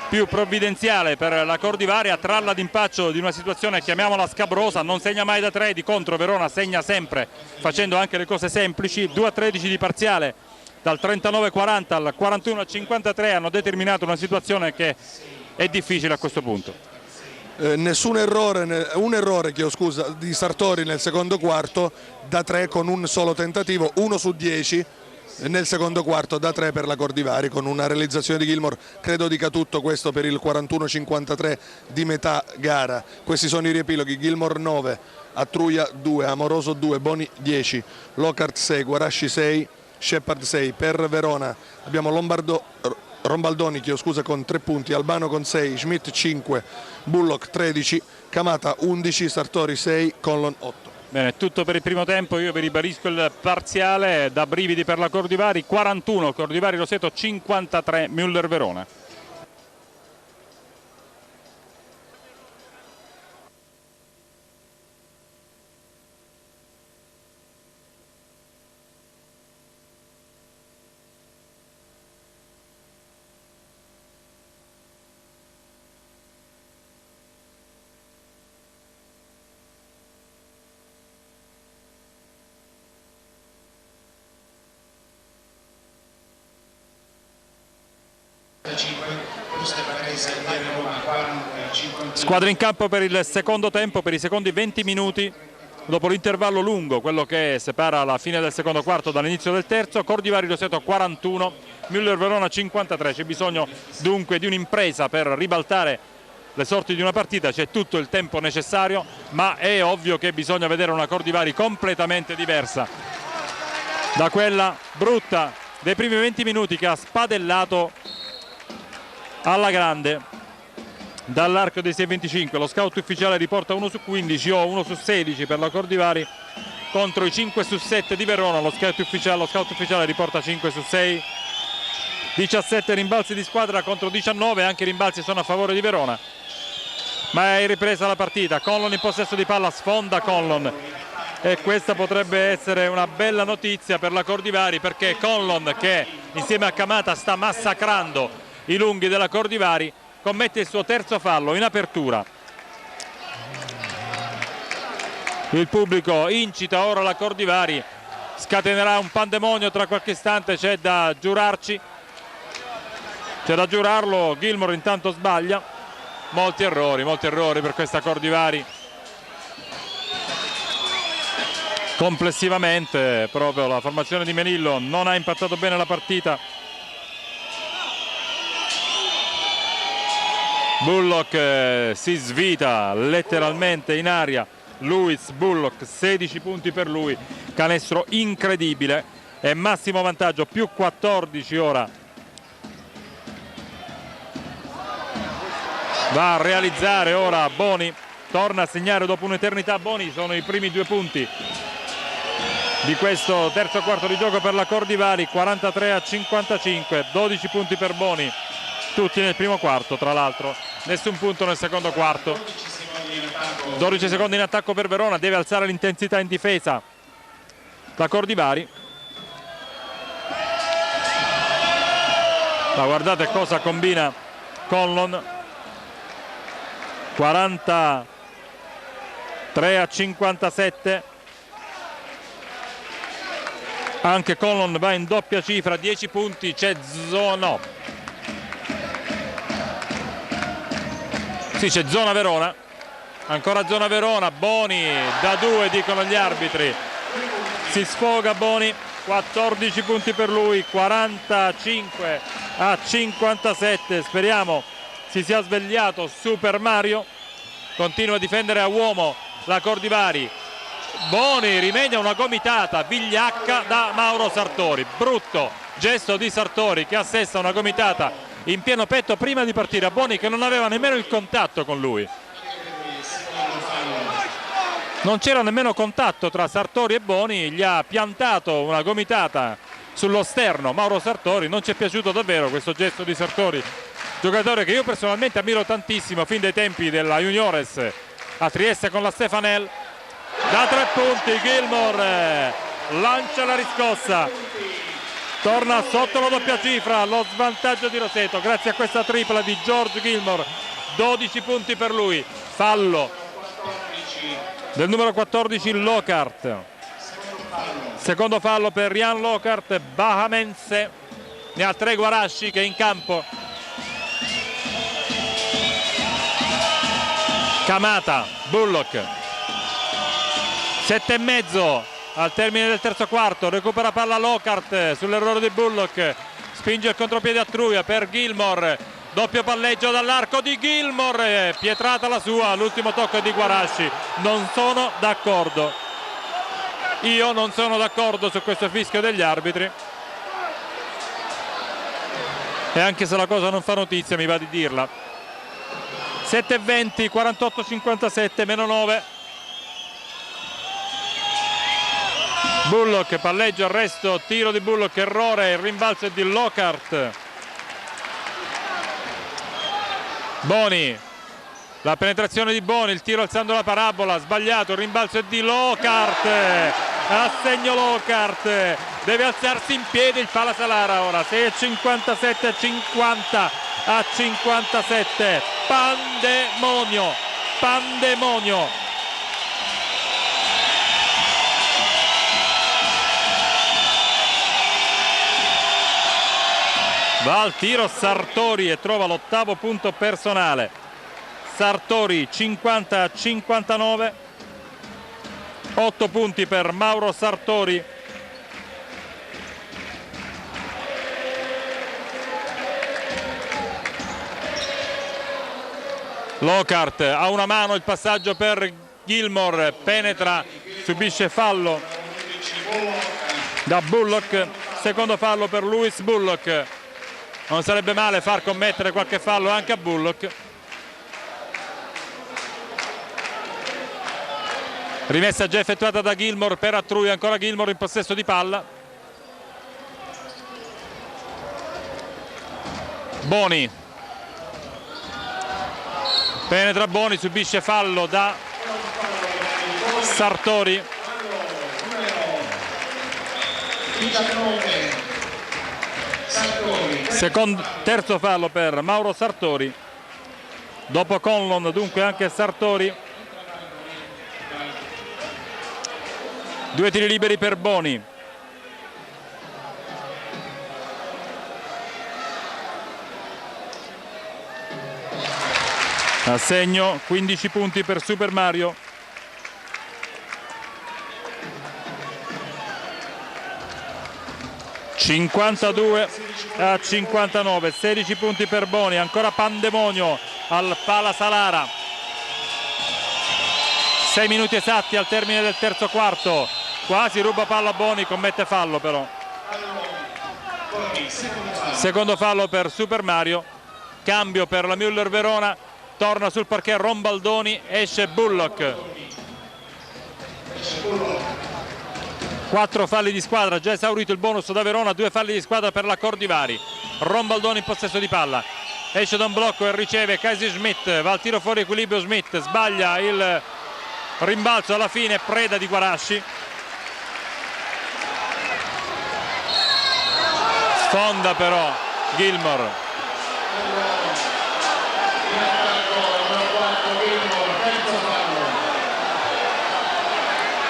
più provvidenziale per la Cordivari a trarla d'impaccio di una situazione, chiamiamola scabrosa. Non segna mai da 3, di contro Verona segna sempre facendo anche le cose semplici. 2-13 di parziale dal 39-40 al 41-53 hanno determinato una situazione che è difficile a questo punto. nessun errore, un errore di Sartori nel secondo quarto da 3 con un solo tentativo, 1 su 10 nel secondo quarto da 3 per la Cordivari, con una realizzazione di Gilmour. Credo dica tutto questo per il 41-53 di metà gara. Questi sono i riepiloghi: Gilmour 9, Attruia 2, Amoroso 2, Boni 10, Lockhart 6, Guarasci 6, Shepard 6. Per Verona abbiamo Rombaldoni con 3 punti, Albano con 6, Schmidt 5, Bullock 13, Camata 11, Sartori 6, Conlon 8. Bene, tutto per il primo tempo. Io vi ribadisco il parziale: da brividi per la Cordivari, 41 Cordivari Roseto, 53 Müller Verona. Squadra in campo per il secondo tempo, per i secondi 20 minuti dopo l'intervallo lungo, quello che separa la fine del secondo quarto dall'inizio del terzo. Cordivari Roseto 41, Müller Verona 53. C'è bisogno dunque di un'impresa per ribaltare le sorti di una partita, c'è tutto il tempo necessario, ma è ovvio che bisogna vedere una Cordivari completamente diversa da quella brutta dei primi 20 minuti, che ha spadellato alla grande dall'arco dei 6,25. Lo scout ufficiale riporta 1 su 15 o 1 su 16 per la Cordivari contro i 5 su 7 di Verona. Lo scout ufficiale riporta 5 su 6, 17 rimbalzi di squadra contro 19, anche i rimbalzi sono a favore di Verona. Ma è ripresa la partita, Conlon in possesso di palla, sfonda Conlon, e questa potrebbe essere una bella notizia per la Cordivari, perché Conlon, che insieme a Camata sta massacrando i lunghi della Cordivari, commette il suo terzo fallo in apertura. Il pubblico incita ora la Cordivari, scatenerà un pandemonio tra qualche istante, c'è da giurarci, c'è da giurarlo. Gilmour intanto sbaglia, molti errori per questa Cordivari. Complessivamente proprio la formazione di Menillo non ha impattato bene la partita. Bullock si svita letteralmente in aria. Lewis Bullock, 16 punti per lui, canestro incredibile, e massimo vantaggio, più 14 ora. Va a realizzare ora Boni, torna a segnare dopo un'eternità Boni. Sono i primi 2 punti di questo terzo quarto di gioco per la Cordivari, 43-55, 12 punti per Boni, tutti nel primo quarto, tra l'altro nessun punto nel secondo quarto. 12 secondi in attacco per Verona, deve alzare l'intensità in difesa la Cordivari. Ma guardate cosa combina Conlon, 43-57. Anche Conlon va in doppia cifra, 10 punti, c'è zona Verona, ancora zona Verona. Boni da 2, dicono gli arbitri, si sfoga Boni, 14 punti per lui, 45-57. Speriamo si sia svegliato Super Mario. Continua a difendere a uomo la Cordivari. Boni rimedia una gomitata vigliacca da Mauro Sartori, brutto gesto di Sartori che assesta una gomitata in pieno petto prima di partire a Boni, che non aveva nemmeno il contatto con lui. Non c'era nemmeno contatto tra Sartori e Boni, gli ha piantato una gomitata sullo sterno Mauro Sartori. Non ci è piaciuto davvero questo gesto di Sartori, giocatore che io personalmente ammiro tantissimo fin dai tempi della Juniores a Trieste con la Stefanel. Da 3 punti Gilmour lancia la riscossa, torna sotto la doppia cifra, lo svantaggio di Roseto grazie a questa tripla di George Gilmour, 12 punti per lui. Fallo del numero 14 Lockhart, secondo fallo per Jan Lockhart. Bahamense ne ha 3 Guarasci, che è in campo. Camata, Bullock, 7,5 al termine del terzo quarto, recupera palla Lockhart sull'errore di Bullock, spinge il contropiede a Truia per Gilmore, doppio palleggio dall'arco di Gilmore, pietrata la sua, l'ultimo tocco è di Guarasci. Non sono d'accordo, io non sono d'accordo su questo fischio degli arbitri, e anche se la cosa non fa notizia mi va di dirla. 7,20, 48-57, meno 9. Bullock, palleggio, arresto, tiro di Bullock, errore, il rimbalzo è di Lockhart. Boni, la penetrazione di Boni, il tiro alzando la parabola, sbagliato, il rimbalzo è di Lockhart, assegno Lockhart, deve alzarsi in piedi il Pala Salara ora, 6,57, 50-57, pandemonio, pandemonio. Va al tiro Sartori e trova l'8º punto personale. Sartori 50-59, 8 punti per Mauro Sartori. Lockhart ha una mano, il passaggio per Gilmore, penetra, subisce fallo da Bullock, secondo fallo per Lewis Bullock. Non sarebbe male far commettere qualche fallo anche a Bullock. Rimessa già effettuata da Gilmore per Attrui, ancora Gilmore in possesso di palla. Boni, penetra Boni, subisce fallo da Sartori. Terzo fallo per Mauro Sartori, dopo Conlon dunque anche Sartori. 2 tiri liberi per Boni. Assegno, 15 punti per Super Mario. (52-59), 16 punti per Boni, ancora pandemonio al Pala Salara. 6 minuti esatti al termine del terzo quarto, quasi ruba palla Boni, commette fallo però. Secondo fallo per Super Mario, cambio per la Müller Verona, torna sul parquet Rombaldoni, esce Bullock. 4 falli di squadra, già esaurito il bonus da Verona, 2 falli di squadra per la Cordivari. Rombaldoni in possesso di palla, esce da un blocco e riceve Casey Schmidt, va al tiro fuori equilibrio Schmidt, sbaglia il rimbalzo alla fine, preda di Guarasci. Sfonda però Gilmore.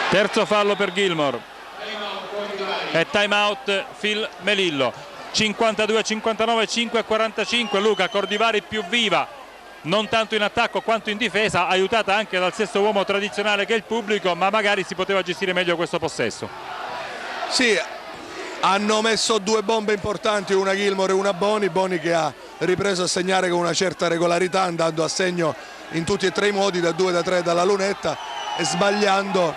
Terzo fallo per Gilmore. E time out Phil Melillo. 52-59, 5-45. Luca, Cordivari più viva, non tanto in attacco quanto in difesa, aiutata anche dal sesto uomo tradizionale che è il pubblico, ma magari si poteva gestire meglio questo possesso. Sì, hanno messo 2 bombe importanti, una Gilmore e una Boni. Boni che ha ripreso a segnare con una certa regolarità, andando a segno in tutti e 3 i modi, da 2, da 3 dalla lunetta, e sbagliando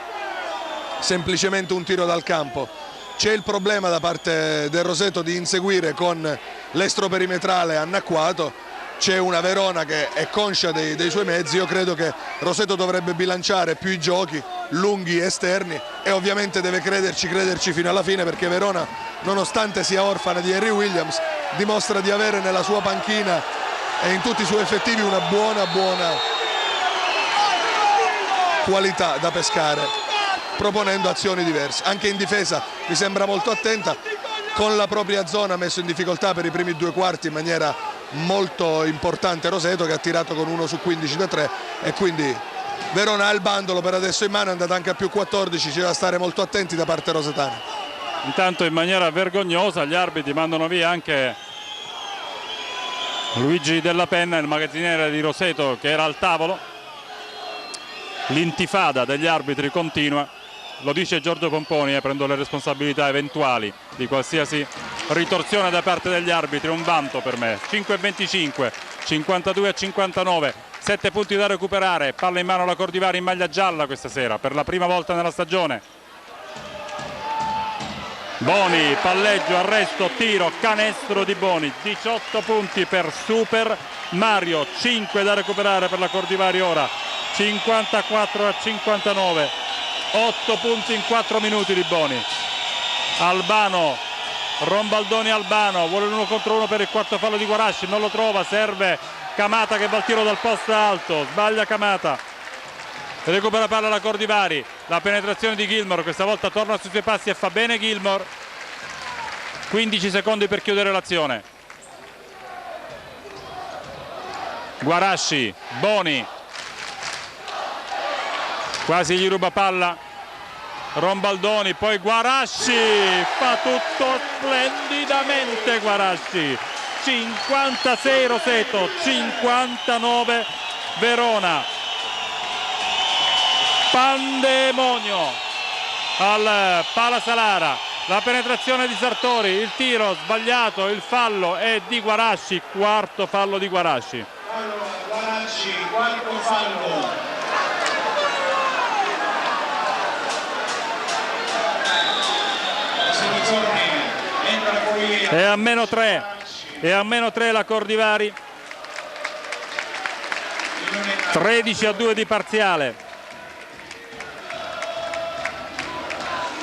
semplicemente un tiro dal campo. C'è il problema da parte del Roseto di inseguire con l'estro perimetrale annacquato. C'è una Verona che è conscia dei suoi mezzi. Io credo che Roseto dovrebbe bilanciare più i giochi lunghi esterni e ovviamente deve crederci fino alla fine, perché Verona, nonostante sia orfana di Henry Williams, dimostra di avere nella sua panchina e in tutti i suoi effettivi una buona qualità da pescare, proponendo azioni diverse. Anche in difesa mi sembra molto attenta, con la propria zona ha messo in difficoltà per i primi 2 quarti in maniera molto importante Roseto, che ha tirato con 1 su 15 da 3, e quindi Verona ha il bandolo per adesso in mano, è andata anche a più 14, c'è da stare molto attenti da parte rosetana. Intanto in maniera vergognosa gli arbitri mandano via anche Luigi Della Penna, il magazziniere di Roseto, che era al tavolo. l'intifada degli arbitri continua. Lo dice Giorgio Pomponi, prendo le responsabilità eventuali di qualsiasi ritorsione da parte degli arbitri. Un vanto per me. 5-25, 52-59, 7 punti da recuperare. Palla in mano alla Cordivari in maglia gialla questa sera per la prima volta nella stagione. Boni, palleggio, arresto, tiro, canestro di Boni. 18 punti per Super Mario, 5 da recuperare per la Cordivari ora. 54-59, 8 punti in 4 minuti di Boni. Albano, Rombaldoni Albano, vuole l'1 contro 1 per il quarto fallo di Guarasci, non lo trova, serve Camata che va al tiro dal posto alto, sbaglia Camata. Recupera palla la Cordivari, la penetrazione di Gilmour, questa volta torna sui suoi passi e fa bene Gilmour. 15 secondi per chiudere l'azione. Guarasci, Boni, quasi gli ruba palla Rombaldoni, poi Guarasci, fa tutto splendidamente Guarasci. 56 Roseto, 59 Verona. Pandemonio al Pala Salara, la penetrazione di Sartori, il tiro sbagliato, il fallo è di Guarasci, quarto fallo di Guarasci. Guarasci, quarto fallo. È a meno 3, è a meno 3 la Cordivari. 13-2 di parziale.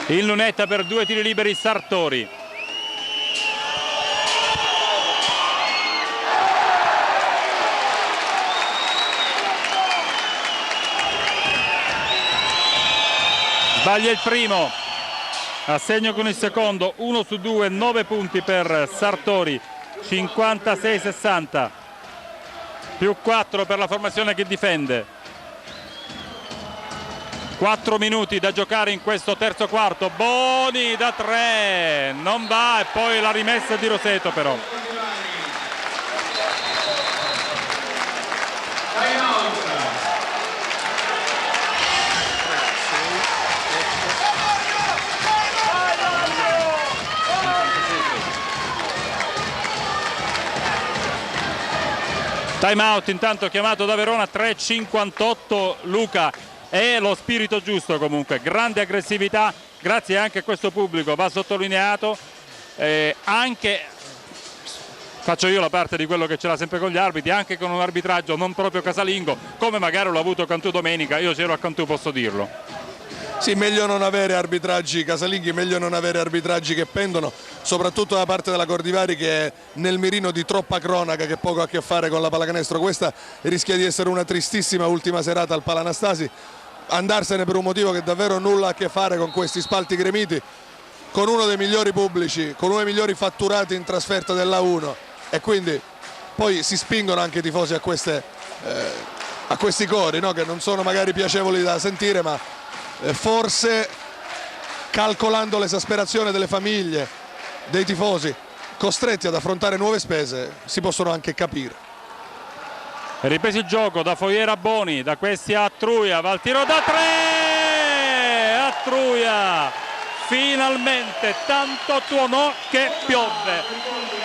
In lunetta per 2 tiri liberi Sartori. Sbaglia il primo, a segno con il secondo, 1 su 2, 9 punti per Sartori, 56-60, più 4 per la formazione che difende. 4 minuti da giocare in questo terzo quarto. Boni da 3, non va, e poi la rimessa di Roseto però. Time out intanto chiamato da Verona. 3:58 Luca. È lo spirito giusto comunque, grande aggressività, grazie anche a questo pubblico, va sottolineato, anche, faccio io la parte di quello che ce l'ha sempre con gli arbitri, anche con un arbitraggio non proprio casalingo, come magari l'ho avuto Cantù domenica, io c'ero a Cantù, posso dirlo. Sì, meglio non avere arbitraggi casalinghi, meglio non avere arbitraggi che pendono, soprattutto da parte della Cordivari che è nel mirino di troppa cronaca che poco ha a che fare con la pallacanestro. Questa rischia di essere una tristissima ultima serata al Palanastasi, andarsene per un motivo che davvero nulla ha a che fare con questi spalti gremiti, con uno dei migliori pubblici, con uno dei migliori fatturati in trasferta dell'A1, e quindi poi si spingono anche i tifosi a questi cori, no? Che non sono magari piacevoli da sentire, ma forse calcolando l'esasperazione delle famiglie, dei tifosi costretti ad affrontare nuove spese, si possono anche capire. Ripreso il gioco da Fogliera a Boni, da questi a Truia, va al tiro da 3, a Truia, finalmente, tanto tuonò che piove.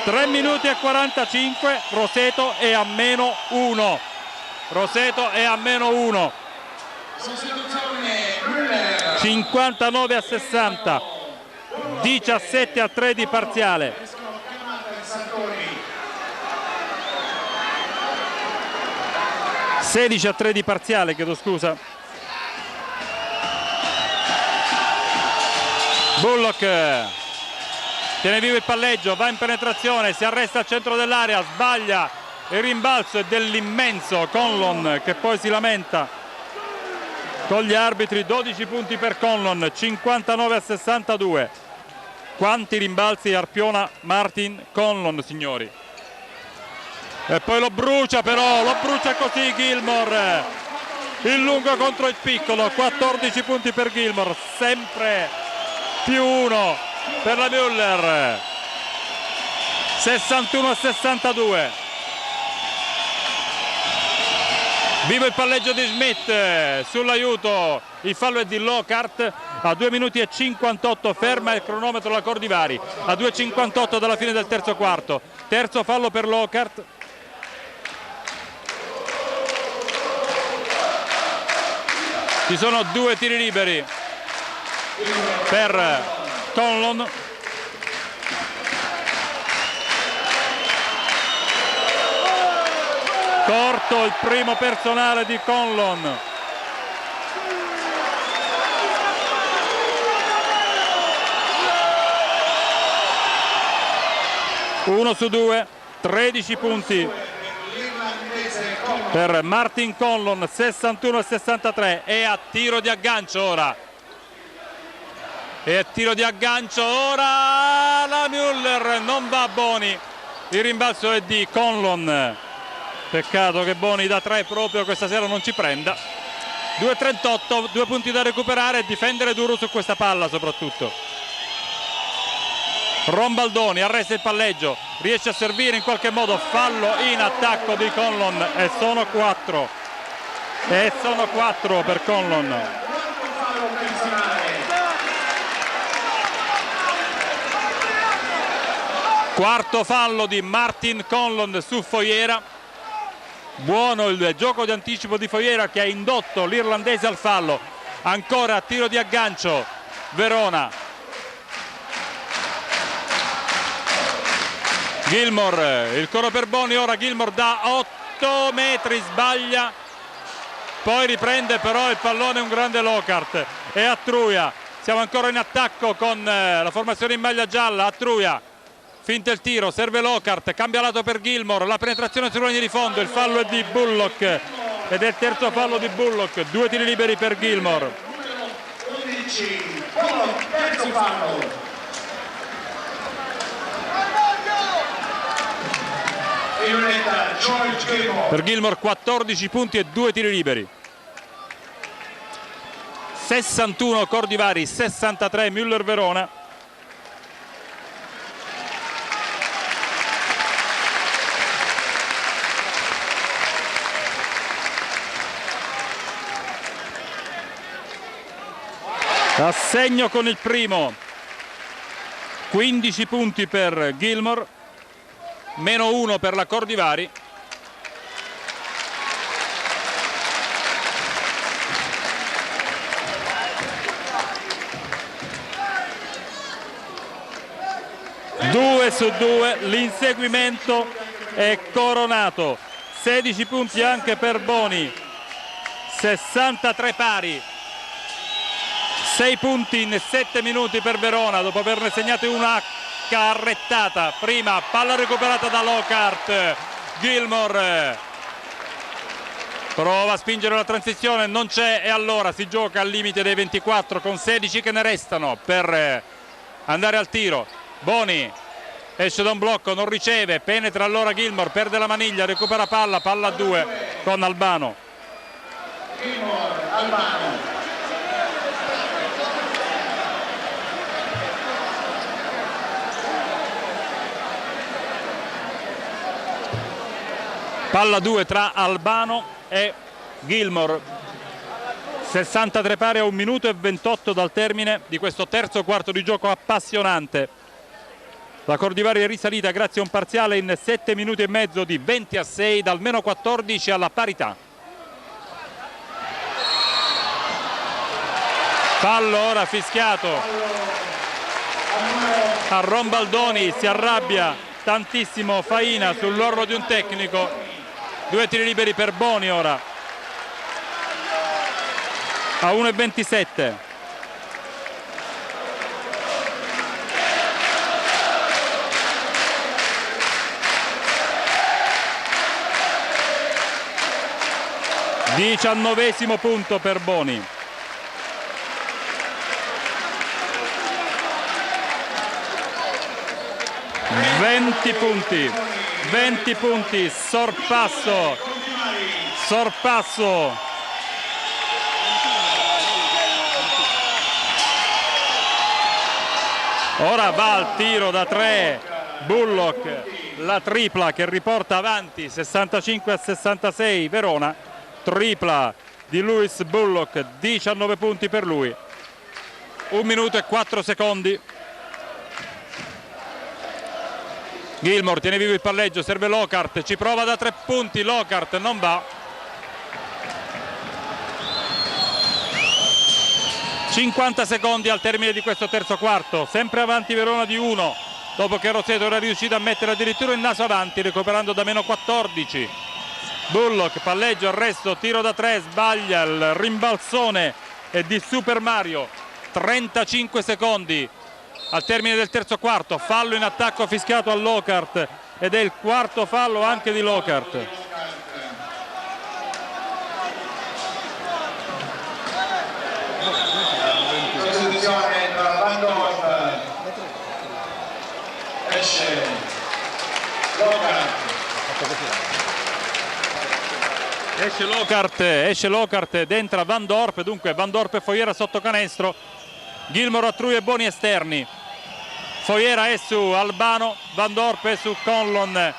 3 minuti e 45, Roseto è a meno 1, Roseto è a meno 1. 59-60, 17-3 di parziale. 16-3 di parziale, chiedo scusa. Bullock tiene vivo il palleggio, va in penetrazione, si arresta al centro dell'area, sbaglia, il rimbalzo è dell'immenso Conlon che poi si lamenta con gli arbitri. 12 punti per Conlon, 59-62. Quanti rimbalzi arpiona Martin Conlon, signori. E poi lo brucia, però lo brucia così Gilmour, il lungo contro il piccolo. 14 punti per Gilmour, sempre più 1 per la Müller. 61-62. Vivo il palleggio di Smith, sull'aiuto il fallo è di Lockhart. A 2 minuti e 58 ferma il cronometro la Cordivari, a 2,58 dalla fine del terzo quarto. Terzo fallo per Lockhart. Ci sono 2 tiri liberi per Conlon. Corto il primo personale di Conlon. Uno su 2, 13 punti per Martin Conlon, 61-63. E a tiro di aggancio ora. E a tiro di aggancio ora la Müller, non va a Boni. Il rimbalzo è di Conlon. Peccato che Boni da 3 proprio questa sera non ci prenda. 2,38, 2 punti da recuperare e difendere duro su questa palla soprattutto. Rombaldoni arresta il palleggio, riesce a servire in qualche modo, fallo in attacco di Conlon e sono 4. E sono 4 per Conlon. Quarto fallo di Martin Conlon su Foyera. Buono il gioco di anticipo di Foyera che ha indotto l'irlandese al fallo. Ancora a tiro di aggancio Verona. Gilmore, il coro per Boni, ora Gilmore da 8 metri sbaglia, poi riprende però il pallone un grande Lockhart. E Attruia, siamo ancora in attacco con la formazione in maglia gialla. Attruia finta il tiro, serve Lockhart, cambia lato per Gilmore, la penetrazione sulla linea di fondo, il fallo è di Bullock ed è il terzo fallo di Bullock. 2 tiri liberi per Gilmore. 11, terzo fallo. Per Gilmore 14 punti e 2 tiri liberi. 61 Cordivari, 63 Müller Verona. Assegno con il primo, 15 punti per Gilmore, meno 1 per la Cordivari. Due su 2, l'inseguimento è coronato. 16 punti anche per Boni, 63 pari. 6 punti in 7 minuti per Verona dopo averne segnato una carrettata. Prima palla recuperata da Lockhart, Gilmore prova a spingere la transizione, non c'è e allora si gioca al limite dei 24 con 16 che ne restano per andare al tiro. Boni esce da un blocco, non riceve, penetra allora Gilmore, perde la maniglia, recupera palla a 2 con Albano. Gilmore, Albano. Palla 2 tra Albano e Gilmore. 63 pari a 1 minuto e 28 dal termine di questo terzo quarto di gioco appassionante. La Cordivari è risalita grazie a un parziale in 7 minuti e mezzo di 20-6 dal meno 14 alla parità. Fallo ora fischiato a Rombaldoni, si arrabbia tantissimo Faina sull'orlo di un tecnico. 2 tiri liberi per Boni ora a 1,27. Diciannovesimo punto per Boni. Venti punti, sorpasso. Ora va al tiro da 3 Bullock, la tripla che riporta avanti 65-66 Verona. tripla di Lewis Bullock, 19 punti per lui. 1 minuto e 4 secondi. Gilmour tiene vivo il palleggio, serve Lockhart, ci prova da 3 punti, Lockhart non va. 50 secondi al termine di questo terzo quarto, sempre avanti Verona di 1, dopo che Roseto era riuscito a mettere addirittura il naso avanti, recuperando da meno 14. Bullock, palleggio, arresto, tiro da 3, sbaglia, il rimbalzone è di Super Mario. 35 secondi al termine del terzo quarto, fallo in attacco fischiato a Lockhart ed è il quarto fallo anche di Lockhart. Sostituzione tra Van Dorp, esce Lockhart. Esce Lockhart ed entra Van Dorp, dunque Van Dorp e Foiera sotto canestro. Gilmour a Trui e Boni esterni. Foiera è su Albano, Van Dorp è su Conlon.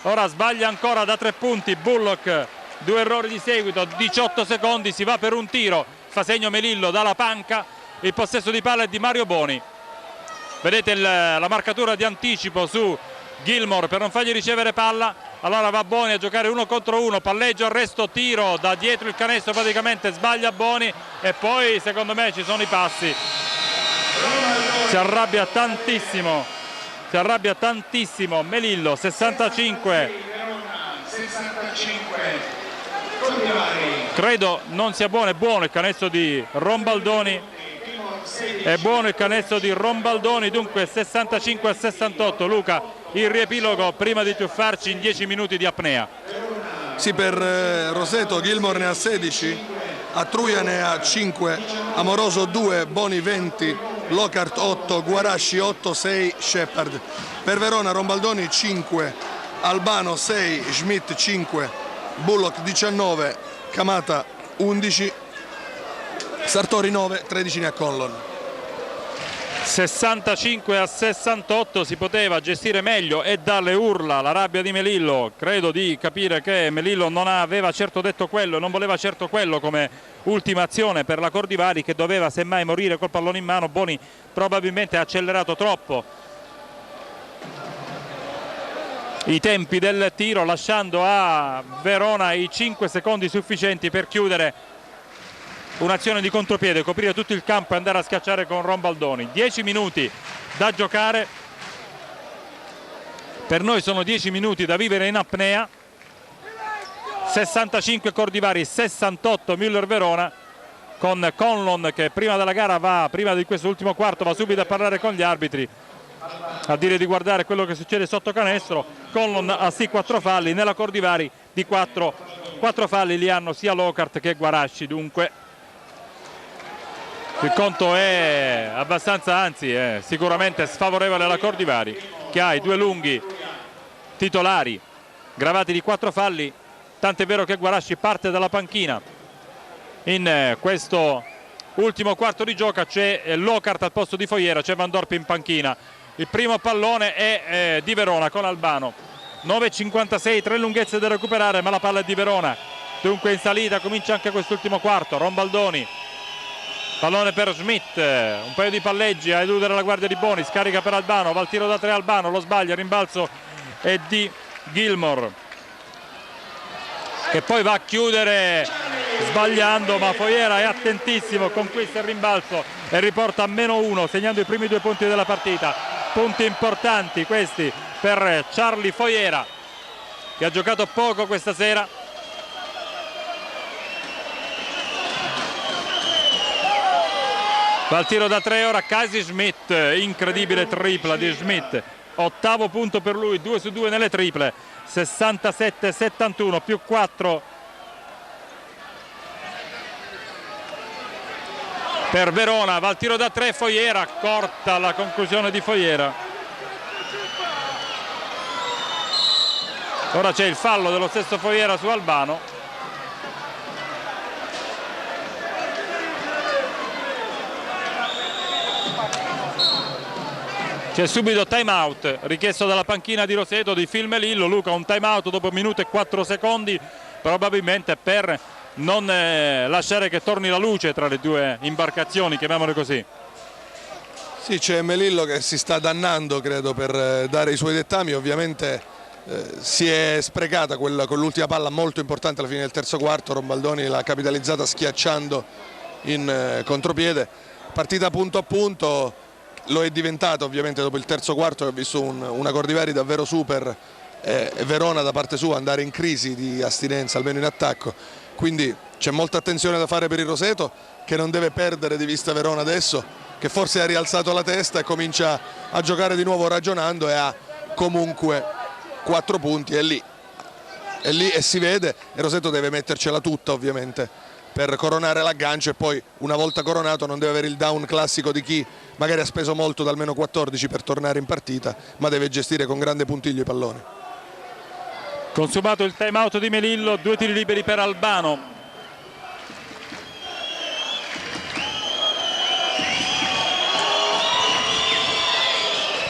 Ora sbaglia ancora da 3 punti Bullock, 2 errori di seguito, 18 secondi, si va per un tiro, fa segno Melillo dalla panca. Il possesso di palla è di Mario Boni. Vedete la marcatura di anticipo su Gilmour per non fargli ricevere palla. Allora va Boni a giocare 1 contro 1, palleggio, arresto, tiro da dietro il canestro, praticamente sbaglia Boni e poi secondo me ci sono i passi. Si arrabbia tantissimo Melillo. 65. Credo non sia buono, è buono il canestro di Rombaldoni. È buono il canestro di Rombaldoni, dunque 65-68. Luca, il riepilogo prima di tuffarci in 10 minuti di apnea. Sì, per Roseto Gilmour ne ha 16, Atruia ne ha 5, Amoroso 2, Boni 20, Lockhart 8, Guarasci 8, 6, Shepard. Per Verona Rombaldoni 5, Albano 6, Schmidt 5, Bullock 19, Camata 11, Sartori 9, 13 ne ha Conlon. 65-68, si poteva gestire meglio e dalle urla la rabbia di Melillo. Credo di capire che Melillo non aveva certo detto quello, non voleva certo quello come ultima azione per la Cordivari, che doveva semmai morire col pallone in mano. Boni probabilmente ha accelerato troppo i tempi del tiro, lasciando a Verona i 5 secondi sufficienti per chiudere un'azione di contropiede, coprire tutto il campo e andare a schiacciare con Rombaldoni. 10 minuti da giocare, per noi sono 10 minuti da vivere in apnea. 65 Cordivari, 68 Müller Verona, con Conlon che prima della gara prima di questo ultimo quarto va subito a parlare con gli arbitri, a dire di guardare quello che succede sotto canestro. Conlon ha sì 4 falli, nella Cordivari di 4 falli li hanno sia Lockhart che Guarasci, dunque il conto è abbastanza, anzi è sicuramente sfavorevole alla Cordivari, che ha i 2 lunghi titolari gravati di 4 falli, tant'è vero che Guarasci parte dalla panchina. In questo ultimo quarto di gioco c'è Lockhart al posto di Foiera, c'è Van Dorp in panchina. Il primo pallone è di Verona con Albano. 9,56, 3 lunghezze da recuperare, ma la palla è di Verona, dunque in salita comincia anche quest'ultimo quarto. Rombaldoni, pallone per Schmidt, un paio di palleggi a eludere la guardia di Boni, scarica per Albano, va al tiro da 3 Albano, lo sbaglia, rimbalzo è di Gilmour, che poi va a chiudere sbagliando, ma Foiera è attentissimo, conquista il rimbalzo e riporta a -1, segnando i primi 2 punti della partita. Punti importanti questi per Charlie Foiera, che ha giocato poco questa sera. Va al tiro da 3 ora Casey Schmidt, incredibile tripla di Schmidt, 8° punto per lui, 2 su 2 nelle triple. 67-71 più 4 per Verona. Va al tiro da 3 Foiera, corta la conclusione di Foiera. Ora c'è il fallo dello stesso Foiera su Albano. C'è subito time out richiesto dalla panchina di Roseto di Phil Melillo. Luca, un time out dopo 1 minuto e 4 secondi, probabilmente per non lasciare che torni la luce tra le due imbarcazioni, chiamiamole così. Sì, c'è Melillo che si sta dannando, credo, per dare i suoi dettami. Ovviamente si è sprecata con l'ultima palla molto importante alla fine del terzo quarto. Rombaldoni l'ha capitalizzata schiacciando in contropiede. Partita punto a punto, lo è diventata ovviamente dopo il terzo quarto, che ha visto una Cordivari davvero super, e Verona da parte sua andare in crisi di astinenza, almeno in attacco. Quindi c'è molta attenzione da fare per il Roseto, che non deve perdere di vista Verona adesso, che forse ha rialzato la testa e comincia a giocare di nuovo ragionando, e ha comunque 4 punti, è lì e si vede. E Roseto deve mettercela tutta ovviamente per coronare l'aggancio, e poi una volta coronato non deve avere il down classico di chi magari ha speso molto dal meno 14 per tornare in partita, ma deve gestire con grande puntiglio i palloni. Consumato il time out di Melillo, 2 tiri liberi per Albano.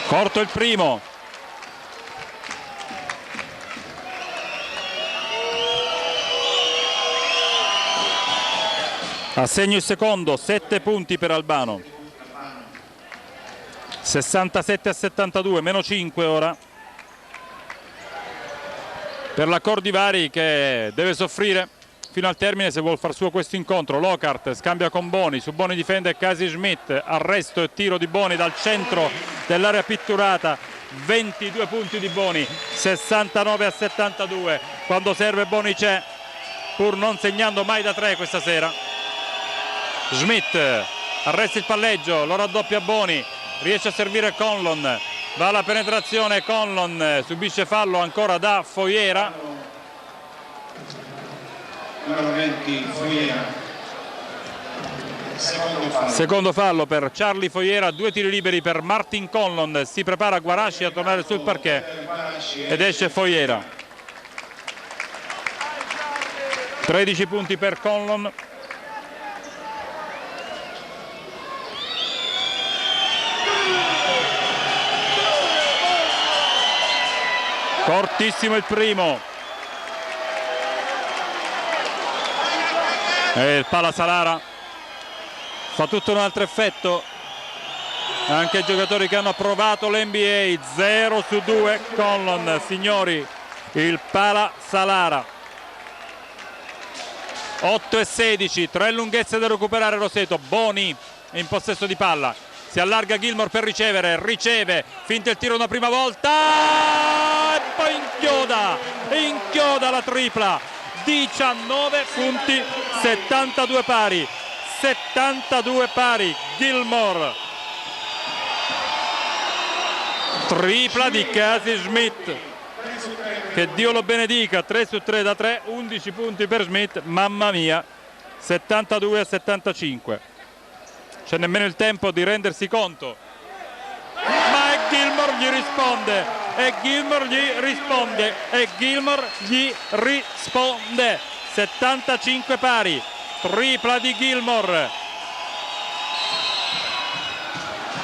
Corto il primo. A segno il secondo, 7 punti per Albano. 67-72, meno 5 ora per la Cordivari, che deve soffrire fino al termine se vuol far suo questo incontro. Lockhart scambia con Boni, su Boni difende Casey Schmidt, arresto e tiro di Boni dal centro dell'area pitturata. 22 punti di Boni, 69-72. Quando serve Boni c'è, pur non segnando mai da 3 questa sera. Schmidt arresta il palleggio, lo raddoppia Boni, riesce a servire Conlon, va alla penetrazione, Conlon subisce fallo ancora da Foiera. Numero 20 Foiera. Secondo fallo per Charlie Foiera, 2 tiri liberi per Martin Conlon, si prepara Guarashi a tornare sul parquet ed esce Foiera. 13 punti per Conlon. Cortissimo il primo. E il pala Salara fa tutto un altro effetto. Anche i giocatori che hanno provato l'NBA. 0-2 Conlon, signori, il pala Salara. 8-16, 3 lunghezze da recuperare Roseto. Boni in possesso di palla, si allarga Gilmore per ricevere, riceve, finta il tiro una prima volta e poi inchioda la tripla. 19 punti, 72 pari, Gilmore. Tripla di Casey Schmidt, che Dio lo benedica. 3 su 3 da 3, 11 punti per Schmidt, mamma mia. 72-75. C'è nemmeno il tempo di rendersi conto, ma Gilmore gli risponde. 75 pari, tripla di Gilmore.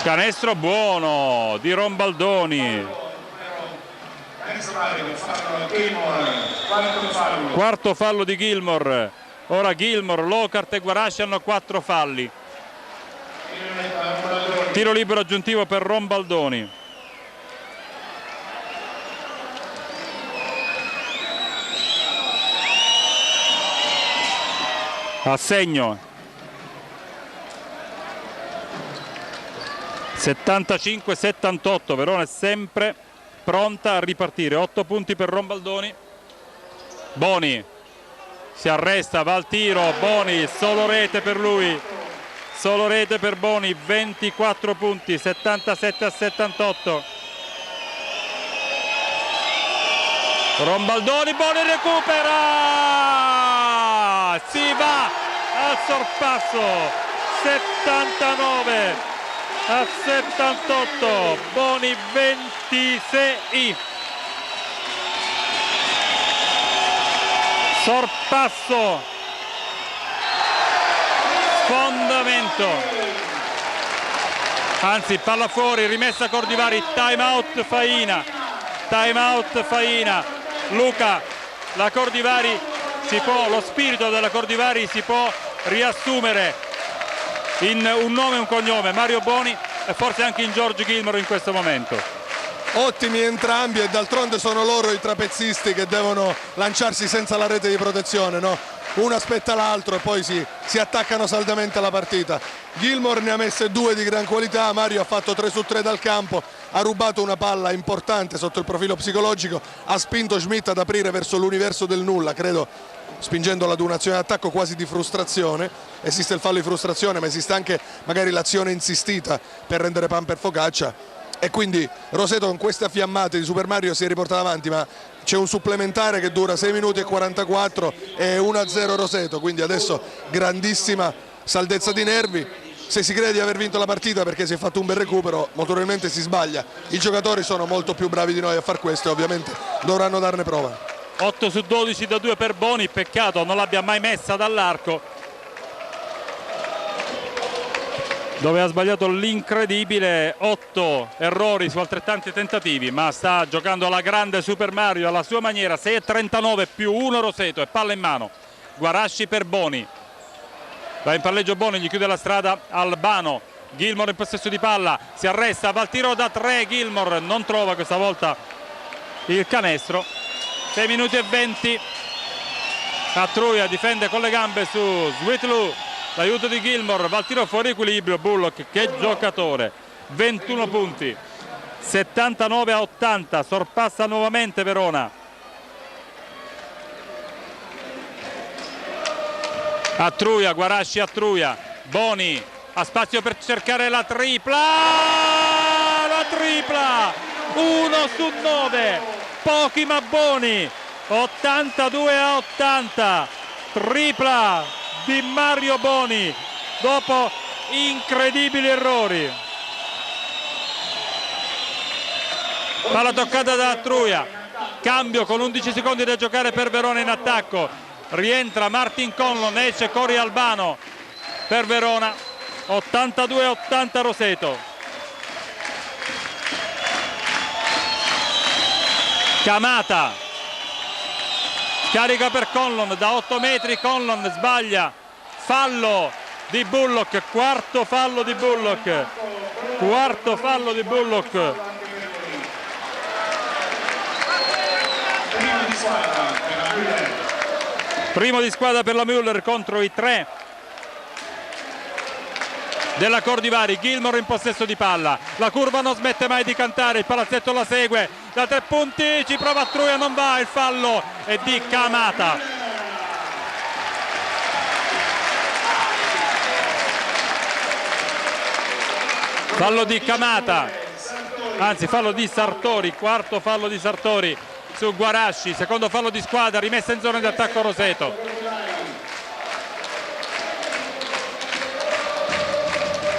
Canestro buono di Rombaldoni. Quarto fallo di Gilmore. Ora Gilmore, Lockhart e Guarashi hanno 4 falli. Tiro libero aggiuntivo per Rombaldoni. A segno 75-78. Verona è sempre pronta a ripartire. 8 punti per Rombaldoni. Boni si arresta, va al tiro. Boni, solo rete per lui, solo rete per Boni. 24 punti, 77-78. Rombaldoni, Boni recupera, si va al sorpasso. 79-78. Boni 26. Sorpasso, sfondamento, anzi palla fuori, rimessa Cordivari. Time out Faina. Luca, la Cordivari lo spirito della Cordivari si può riassumere in un nome e un cognome, Mario Boni, e forse anche in George Gilmore in questo momento. Ottimi entrambi, e d'altronde sono loro i trapezzisti che devono lanciarsi senza la rete di protezione, no? Uno aspetta l'altro e poi si attaccano saldamente alla partita. Gilmore ne ha messe 2 di gran qualità, Mario ha fatto 3 su 3 dal campo, ha rubato una palla importante sotto il profilo psicologico, ha spinto Schmidt ad aprire verso l'universo del nulla, credo spingendolo ad un'azione d'attacco quasi di frustrazione. Esiste il fallo di frustrazione, ma esiste anche magari l'azione insistita per rendere pan per focaccia, e quindi Roseto con queste fiammate di Super Mario si è riportato avanti, ma c'è un supplementare che dura 6 minuti e 44 e 1-0 Roseto, quindi adesso grandissima saldezza di nervi. Se si crede di aver vinto la partita perché si è fatto un bel recupero, molto probabilmente si sbaglia. I giocatori sono molto più bravi di noi a far questo e ovviamente dovranno darne prova. 8 su 12 da 2 per Boni, peccato non l'abbia mai messa dall'arco, dove ha sbagliato l'incredibile. 8 errori su altrettanti tentativi, ma sta giocando alla grande Super Mario alla sua maniera. 6:39 più 1 Roseto e palla in mano. Guarasci per Boni, va in palleggio Boni, gli chiude la strada Albano. Gilmore in possesso di palla, si arresta, va al tiro da 3, Gilmore non trova questa volta il canestro. 6 minuti e 20, Atruia difende con le gambe su Sweetloo, l'aiuto di Gilmore, va al tiro fuori equilibrio. Bullock, che giocatore, 21 punti, 79-80, sorpassa nuovamente Verona. Atruia, Guarasci, Atruia, Boni ha spazio per cercare la tripla, 1 su 9, pochi ma buoni, 82-80, tripla di Mario Boni dopo incredibili errori. Palla toccata da Atruia, cambio con 11 secondi da giocare per Verona in attacco, rientra Martin Conlon, esce Cori Albano per Verona. 82-80 Roseto. Camata scarica per Conlon da 8 metri, Conlon sbaglia, fallo di Bullock, quarto fallo di Bullock, primo di squadra per la Müller contro i 3 della Cordivari. Gilmore in possesso di palla, la curva non smette mai di cantare, il palazzetto la segue da 3 punti, ci prova Atruia, non va, il fallo è di Camata. Fallo di Camata, anzi fallo di Sartori, quarto fallo di Sartori su Guarasci, secondo fallo di squadra, rimessa in zona di attacco Roseto.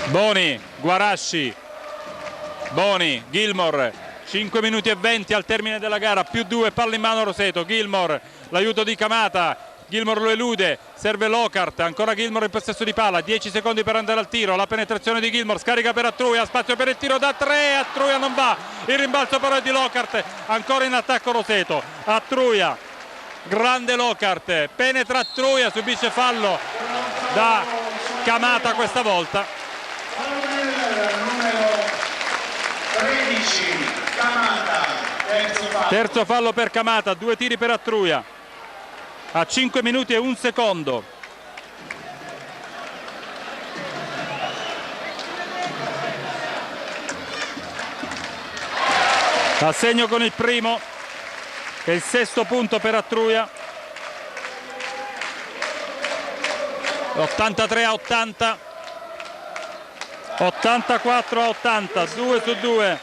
Boni, Guarasci, Boni, Gilmore, 5 minuti e 20 al termine della gara, più 2, palla in mano Roseto. Gilmore, l'aiuto di Camata, Gilmore lo elude, serve Lockhart, ancora Gilmore in possesso di palla, 10 secondi per andare al tiro, la penetrazione di Gilmore, scarica per Atruia, spazio per il tiro da 3, Atruia non va, il rimbalzo però è di Lockhart, ancora in attacco Roseto, Atruia, grande Lockhart, penetra Atruia, subisce fallo da Camata questa volta. Numero 13 Camata, terzo fallo per Camata, 2 tiri per Atruia a 5 minuti e 1 secondo. Assegno con il primo, che è il 6° punto per Atruia. 83-80, 84-80, 2 su 2,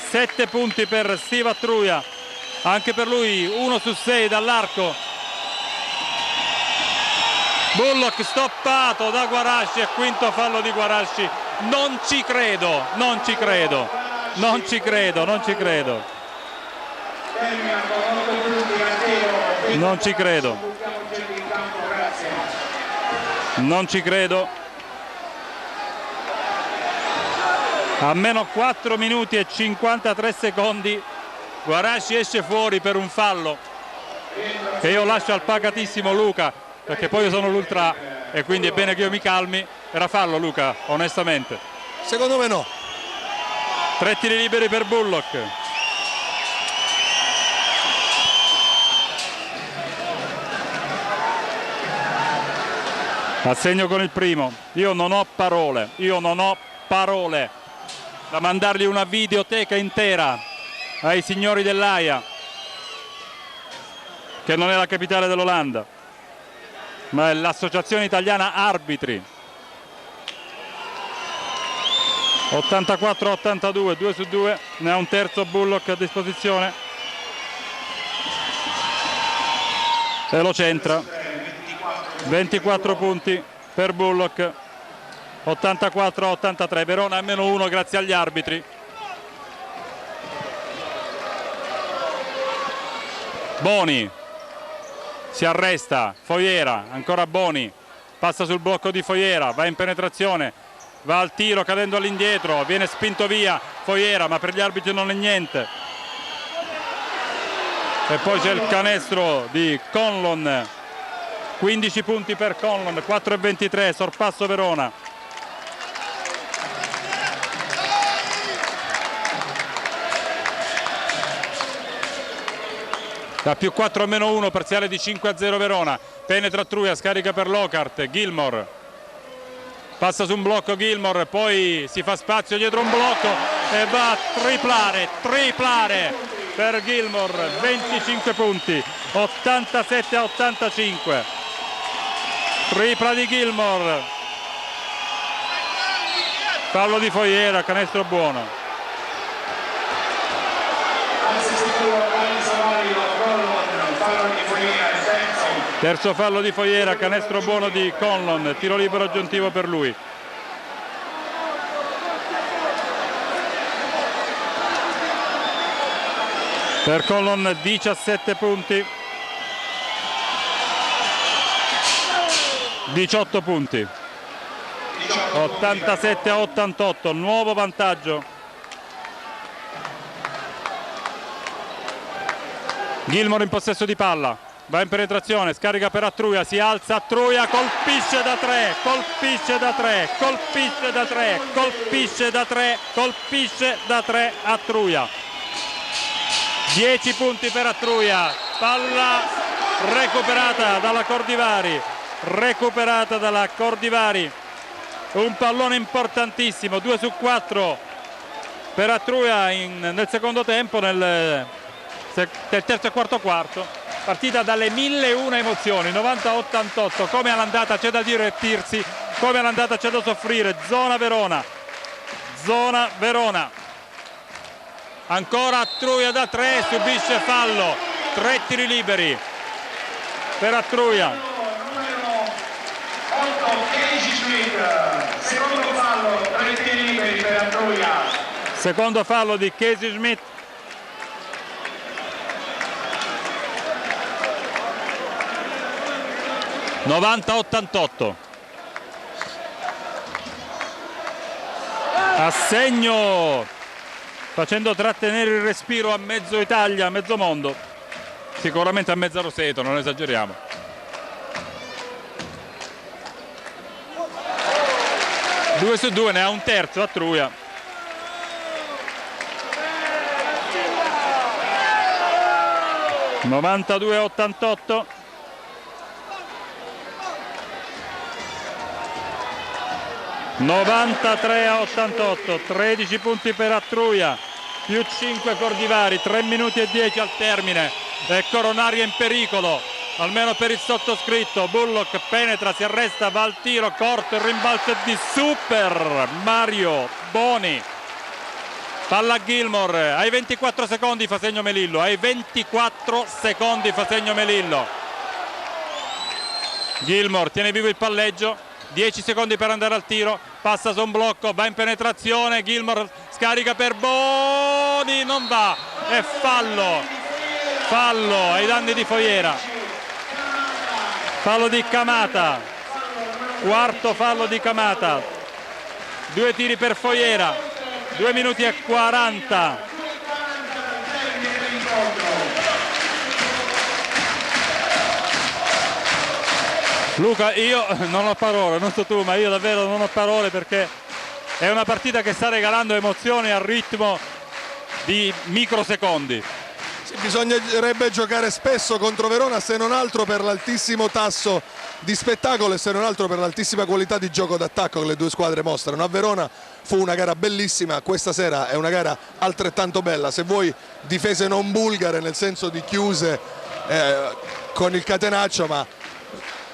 7 punti per Steve Atruia, anche per lui 1 su 6 dall'arco. Bullock stoppato da Guarasci, e quinto fallo di Guarasci. Non ci credo. A meno 4 minuti e 53 secondi Guarasci esce fuori per un fallo che io lascio al pacatissimo Luca, perché poi io sono l'ultra e quindi è bene che io mi calmi. Era fallo, Luca, onestamente? Secondo me no. 3 tiri liberi per Bullock. Assegno con il primo. Io non ho parole da mandargli una videoteca intera ai signori dell'Aia, che non è la capitale dell'Olanda, ma è l'Associazione Italiana Arbitri. 84-82, 2 su 2, ne ha un terzo Bullock a disposizione e lo centra. 24 punti per Bullock, 84-83. Verona a -1 grazie agli arbitri. Boni si arresta, Foiera, ancora Boni, passa sul blocco di Foiera, va in penetrazione, va al tiro cadendo all'indietro, viene spinto via Foiera, ma per gli arbitri non è niente. E poi c'è il canestro di Conlon, 15 punti per Conlon, 4-23, sorpasso Verona. Da +4 a -1, parziale di 5-0 Verona. Penetra Truia, scarica per Lockhart, Gilmore passa su un blocco Gilmore, poi si fa spazio dietro un blocco e va a triplare per Gilmore, 25 punti, 87-85. Tripla di Gilmore, fallo di Foiera, canestro buono. Terzo fallo di Foiera, canestro buono di Conlon, tiro libero aggiuntivo per lui. Per Conlon 17 punti, 18 punti, 87-88, nuovo vantaggio. Gilmore in possesso di palla, va in penetrazione, scarica per Attruia, si alza Attruia, colpisce da 3, colpisce da 3, colpisce da 3, colpisce da 3, colpisce da 3 Attruia. 10 punti per Attruia, palla recuperata dalla Cordivari, un pallone importantissimo, 2 su 4 per Attruia nel secondo tempo, nel terzo e quarto quarto. Partita dalle 1001 emozioni, 90-88, come all'andata c'è da divertirsi, come all'andata c'è da soffrire. Zona Verona, ancora Attruia da 3, subisce fallo, 3 tiri liberi per Attruia. Secondo fallo, 3 tiri liberi per Attruia. Secondo fallo di Casey Schmidt. (90-88). Assegno, facendo trattenere il respiro a mezzo Italia, a mezzo mondo, sicuramente a mezzo Roseto, non esageriamo. Due su 2, ne ha un terzo Attruia. (92-88). (93-88), 13 punti per Attruia, più 5 Cordivari, 3 minuti e 10 al termine e Coronaria in pericolo, almeno per il sottoscritto. Bullock penetra, si arresta, va al tiro corto, il rimbalzo è di Super Mario Boni. Palla a Gilmore, ai 24 secondi fa segno Melillo, ai 24 secondi fa segno Melillo. Gilmore tiene vivo il palleggio, 10 secondi per andare al tiro, passa su un blocco, va in penetrazione, Gilmore scarica per Boni, non va, e fallo ai danni di Foiera, fallo di Camata, quarto fallo di Camata, 2 tiri per Foiera, 2 minuti e 40. Luca, io non ho parole, non so tu, ma io davvero non ho parole, perché è una partita che sta regalando emozioni al ritmo di microsecondi. Sì, bisognerebbe giocare spesso contro Verona, se non altro per l'altissimo tasso di spettacolo e se non altro per l'altissima qualità di gioco d'attacco che le due squadre mostrano. A Verona fu una gara bellissima, questa sera è una gara altrettanto bella, se vuoi difese non bulgare, nel senso di chiuse con il catenaccio, ma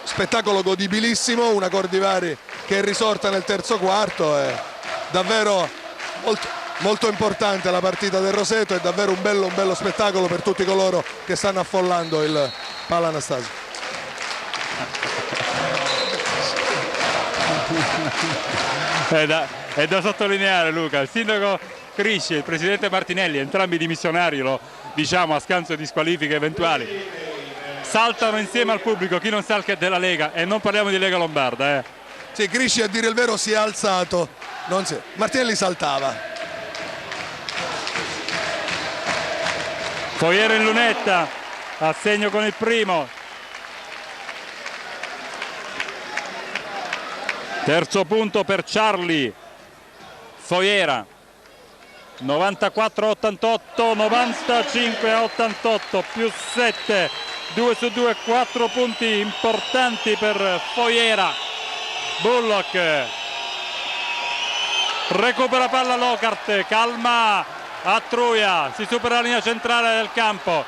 spettacolo godibilissimo. Una Cordivari che è risorta nel terzo quarto, è davvero molto importante la partita del Roseto, è davvero un bello spettacolo per tutti coloro che stanno affollando il Pala Anastasio. È da sottolineare, Luca, il sindaco Crisci e il presidente Martinelli, entrambi dimissionari, lo diciamo a scanso di squalifiche eventuali, saltano insieme al pubblico. Chi non sa che è della Lega, e non parliamo di Lega Lombarda. Sì, Crisci a dire il vero si è alzato, Martinelli saltava. Foiera in lunetta, a segno con il primo. Terzo punto per Charlie. Foiera 94-88, 95-88, più 7, 2 su 2, 4 punti importanti per Foiera. Bullock recupera palla Lockhart, calma Attruia, si supera la linea centrale del campo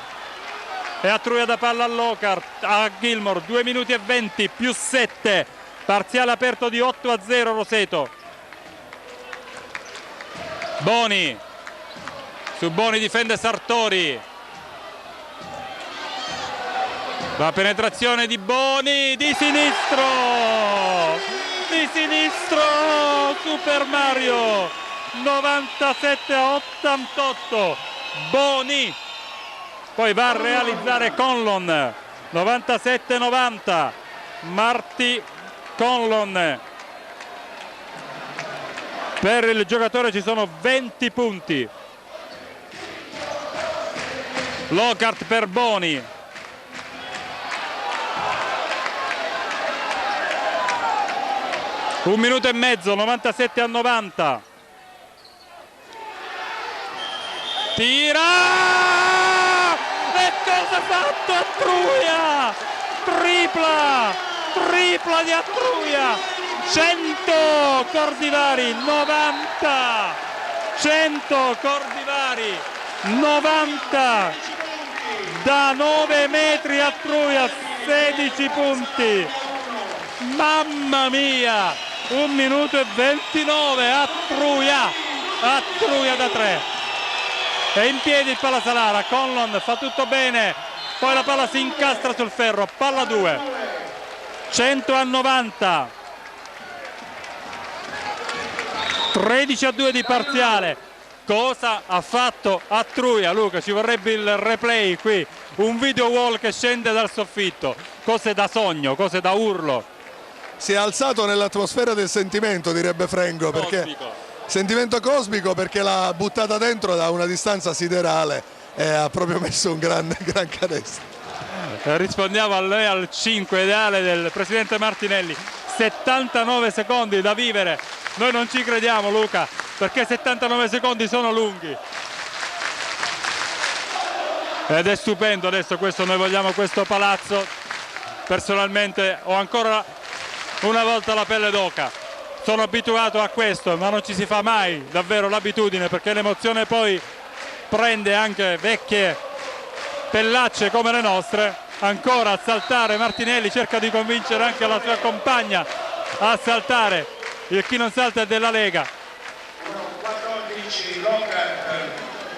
e Attruia da palla a Lockhart, a Gilmore, 2 minuti e 20, più 7, parziale aperto di 8-0 Roseto. Boni, su Boni difende Sartori, la penetrazione di Boni, di sinistro, Super Mario, 97-88, Boni, poi va a realizzare Conlon, 97-90, Marti Conlon. Per il giocatore ci sono 20 punti. Lockhart per Boni. Un minuto e mezzo, 97-90. Tira! E cosa ha fatto Attruia? Tripla di Attruia! 100 Cordivari, 90! 100 Cordivari, 90! Da 9 metri Attruia, 16 punti! Mamma mia! 1 minuto e 29, Attruia da 3. È in piedi il Palasalara, Conlon fa tutto bene, poi la palla si incastra sul ferro, palla 2, 100-90, 13-2 di parziale. Cosa ha fatto Attruia, Luca? Ci vorrebbe il replay qui, un video wall che scende dal soffitto, cose da sogno, cose da urlo. Si è alzato nell'atmosfera del sentimento, direbbe Frengo, perché sentimento cosmico, perché l'ha buttata dentro da una distanza siderale e ha proprio messo un gran canestro. Rispondiamo al 5 ideale del presidente Martinelli. 79 secondi da vivere, noi non ci crediamo, Luca, perché 79 secondi sono lunghi ed è stupendo adesso questo. Noi vogliamo questo palazzo, personalmente ho ancora una volta la pelle d'oca, sono abituato a questo, ma non ci si fa mai davvero l'abitudine, perché l'emozione poi prende anche vecchie pellacce come le nostre. Ancora a saltare Martinelli, cerca di convincere anche la sua compagna a saltare. Il chi non salta è della Lega.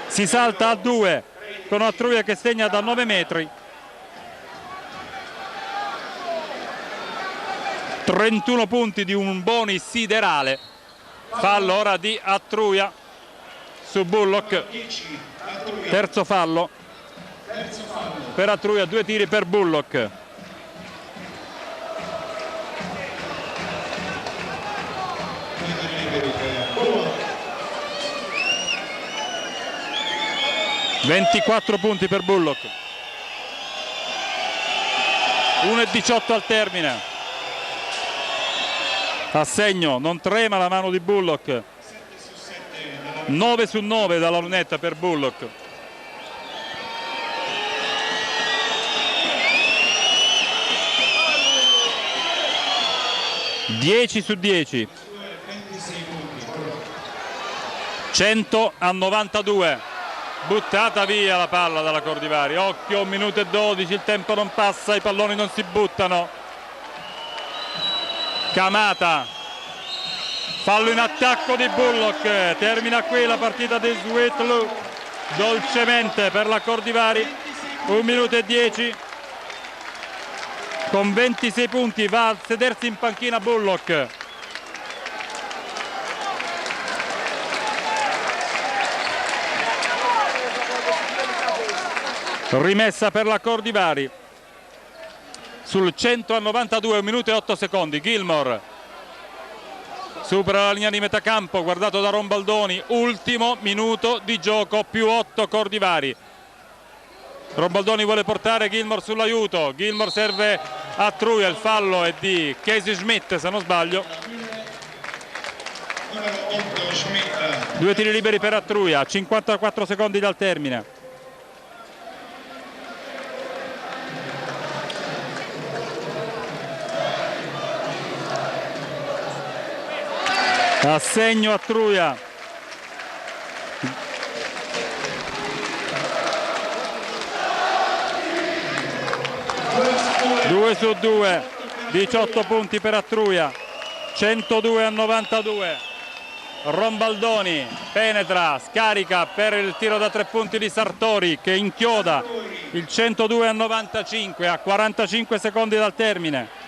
Si salta a 2 con Attruia che segna da 9 metri. 31 punti di un Boni siderale. Fallo ora di Attruia su Bullock, terzo fallo per Attruia, 2 tiri per Bullock. ...24 punti per Bullock. 1:18 al termine. A segno, non trema la mano di Bullock. 9 su 9 dalla lunetta per Bullock. Dieci su 10. 100-92. Buttata via la palla dalla Cordivari. Occhio, 1 minuto e 12, il tempo non passa, i palloni non si buttano. Camata, fallo in attacco di Bullock. Termina qui la partita di Sweetlu, dolcemente per la Cordivari. 1 minuto e 10. Con 26 punti va a sedersi in panchina Bullock. Rimessa per la Cordivari sul 100-92, 1 minuto e 8 secondi. Gilmore supera la linea di metà campo, guardato da Rombaldoni. Ultimo minuto di gioco, più 8 Cordivari. Rombaldoni vuole portare Gilmore sull'aiuto. Gilmore serve a Truia, il fallo è di Casey Schmidt se non sbaglio. 2 tiri liberi per Attruia, 54 secondi dal termine. Assegno Attruia. Due su 2, 18 punti per Attruia, 102-92. Rombaldoni penetra, scarica per il tiro da 3 punti di Sartori che inchioda il 102-95 a 45 secondi dal termine.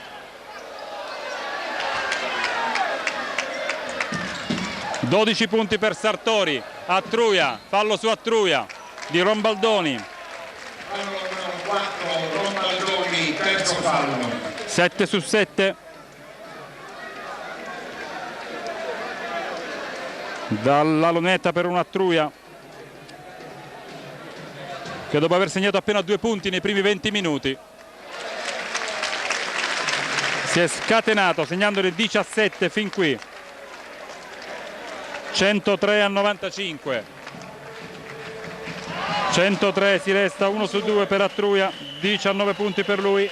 ...12 punti per Sartori. Attruia, fallo su Attruia di Rombaldoni. Fallo numero 4, Rombaldoni, terzo fallo. 7 su 7. Dalla lunetta per un Attruia che dopo aver segnato appena 2 punti nei primi 20 minuti si è scatenato segnandone 17 fin qui. 103-95. 103, si resta 1 su 2 per Attruia, 19 punti per lui.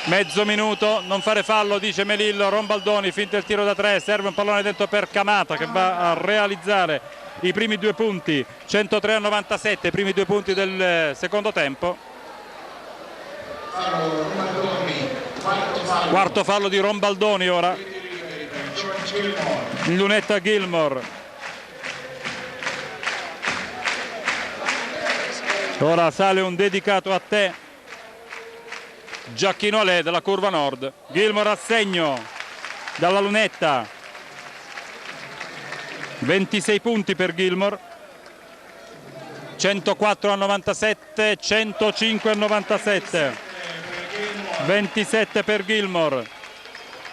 Mezzo minuto, non fare fallo dice Melillo. Rombaldoni finta il tiro da 3, serve un pallone dentro per Camata che va a realizzare i primi 2 punti. 103-97, i primi 2 punti del secondo tempo. Quarto fallo di Rombaldoni ora. In lunetta Gilmore. Ora sale un dedicato a te, Giacchino Ale della curva nord. Gilmore a segno dalla lunetta, 26 punti per Gilmore, 104-97, 105-97, 27 per Gilmore.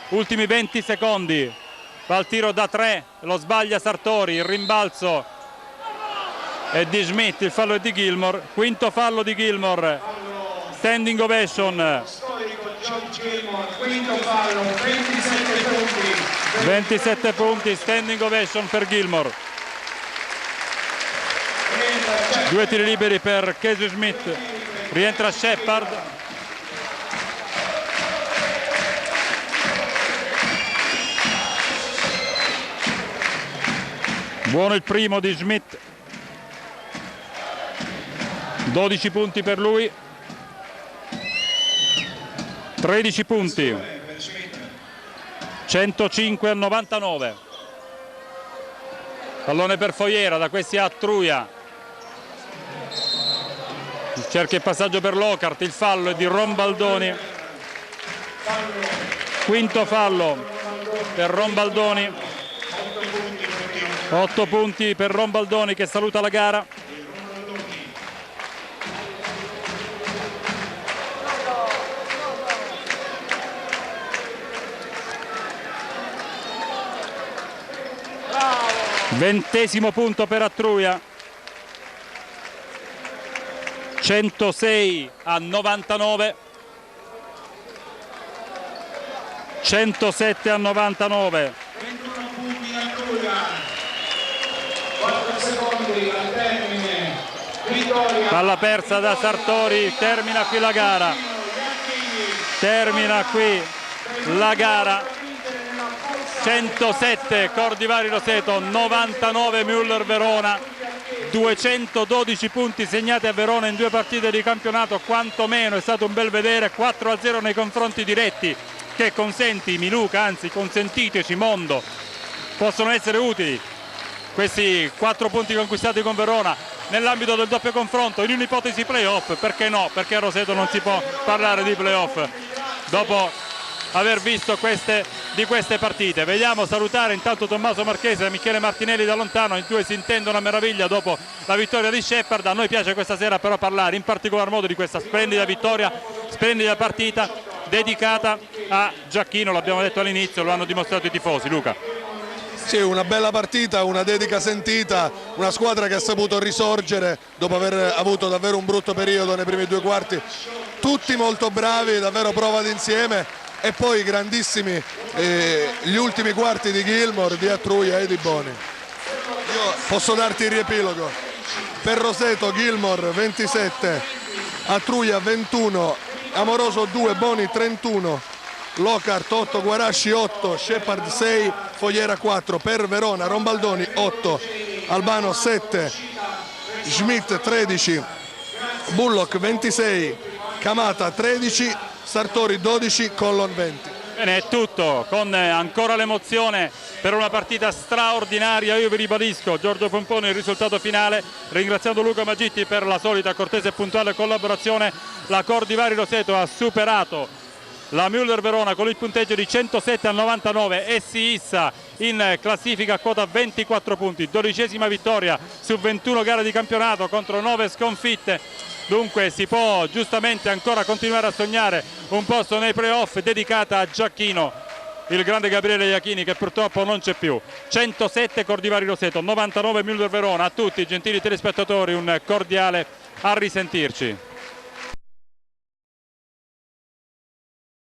Ultimi 20 secondi, fa il tiro da 3, lo sbaglia Sartori, il rimbalzo è di Schmidt, il fallo è di Gilmore. Quinto fallo di Gilmore, standing ovation. Quinto fallo, 27 punti. 27 punti, standing ovation per Gilmore. 2 tiri liberi per Casey Schmidt, rientra Shepard. Buono il primo di Schmidt, 12 punti per lui, 13 punti, 105-99. Pallone per Foiera, da questi a Attruia. Cerca il passaggio per Lockhart, il fallo è di Rombaldoni. Quinto fallo per Rombaldoni. 8 punti per Rombaldoni che saluta la gara. Ventesimo punto per Attruia. 106-99. 107-99. 21 punti a Troia. 4 secondi al termine. Vittoria. Palla persa da Sartori, termina qui la gara. Termina qui la gara. 107 Cordivari Roseto, 99 Müller Verona. 212 punti segnati a Verona in 2 partite di campionato, quantomeno è stato un bel vedere. 4-0 nei confronti diretti, che consentimi Luca, anzi consentiteci mondo, possono essere utili questi 4 punti conquistati con Verona nell'ambito del doppio confronto in un'ipotesi playoff. Perché no? Perché a Roseto non si può parlare di playoff dopo aver visto queste partite. Vediamo salutare intanto Tommaso Marchese e Michele Martinelli da lontano, i due si intendono a meraviglia dopo la vittoria di Sheppard. A noi piace questa sera però parlare in particolar modo di questa splendida vittoria, splendida partita dedicata a Giacchino, l'abbiamo detto all'inizio, lo hanno dimostrato i tifosi. Luca. Sì, una bella partita, una dedica sentita, una squadra che ha saputo risorgere dopo aver avuto davvero un brutto periodo nei primi 2 quarti, tutti molto bravi, davvero prova d'insieme. E poi grandissimi gli ultimi quarti di Gilmour, di Atruia e di Boni. Io posso darti il riepilogo. Per Roseto Gilmour 27, Atruia 21, Amoroso 2, Boni 31, Lockhart 8, Guarasci 8, Sheppard 6, Fogliera 4. Per Verona Rombaldoni 8, Albano 7, Schmidt 13, Bullock 26, Camata 13, Sartori 12, Collon 20. Bene, è tutto, con ancora l'emozione per una partita straordinaria. Io vi ribadisco, Giorgio Pomponi, il risultato finale, ringraziando Luca Magitti per la solita cortese e puntuale collaborazione. La Cordivari Roseto ha superato la Müller Verona con il punteggio di 107-99 e si issa in classifica a quota 24 punti, 12ª vittoria su 21 gare di campionato contro 9 sconfitte. Dunque si può giustamente ancora continuare a sognare un posto nei playoff, dedicata a Giacchino, il grande Gabriele Iachini, che purtroppo non c'è più. 107 Cordivari Roseto, 99 Müller Verona. A tutti, gentili telespettatori, un cordiale a risentirci.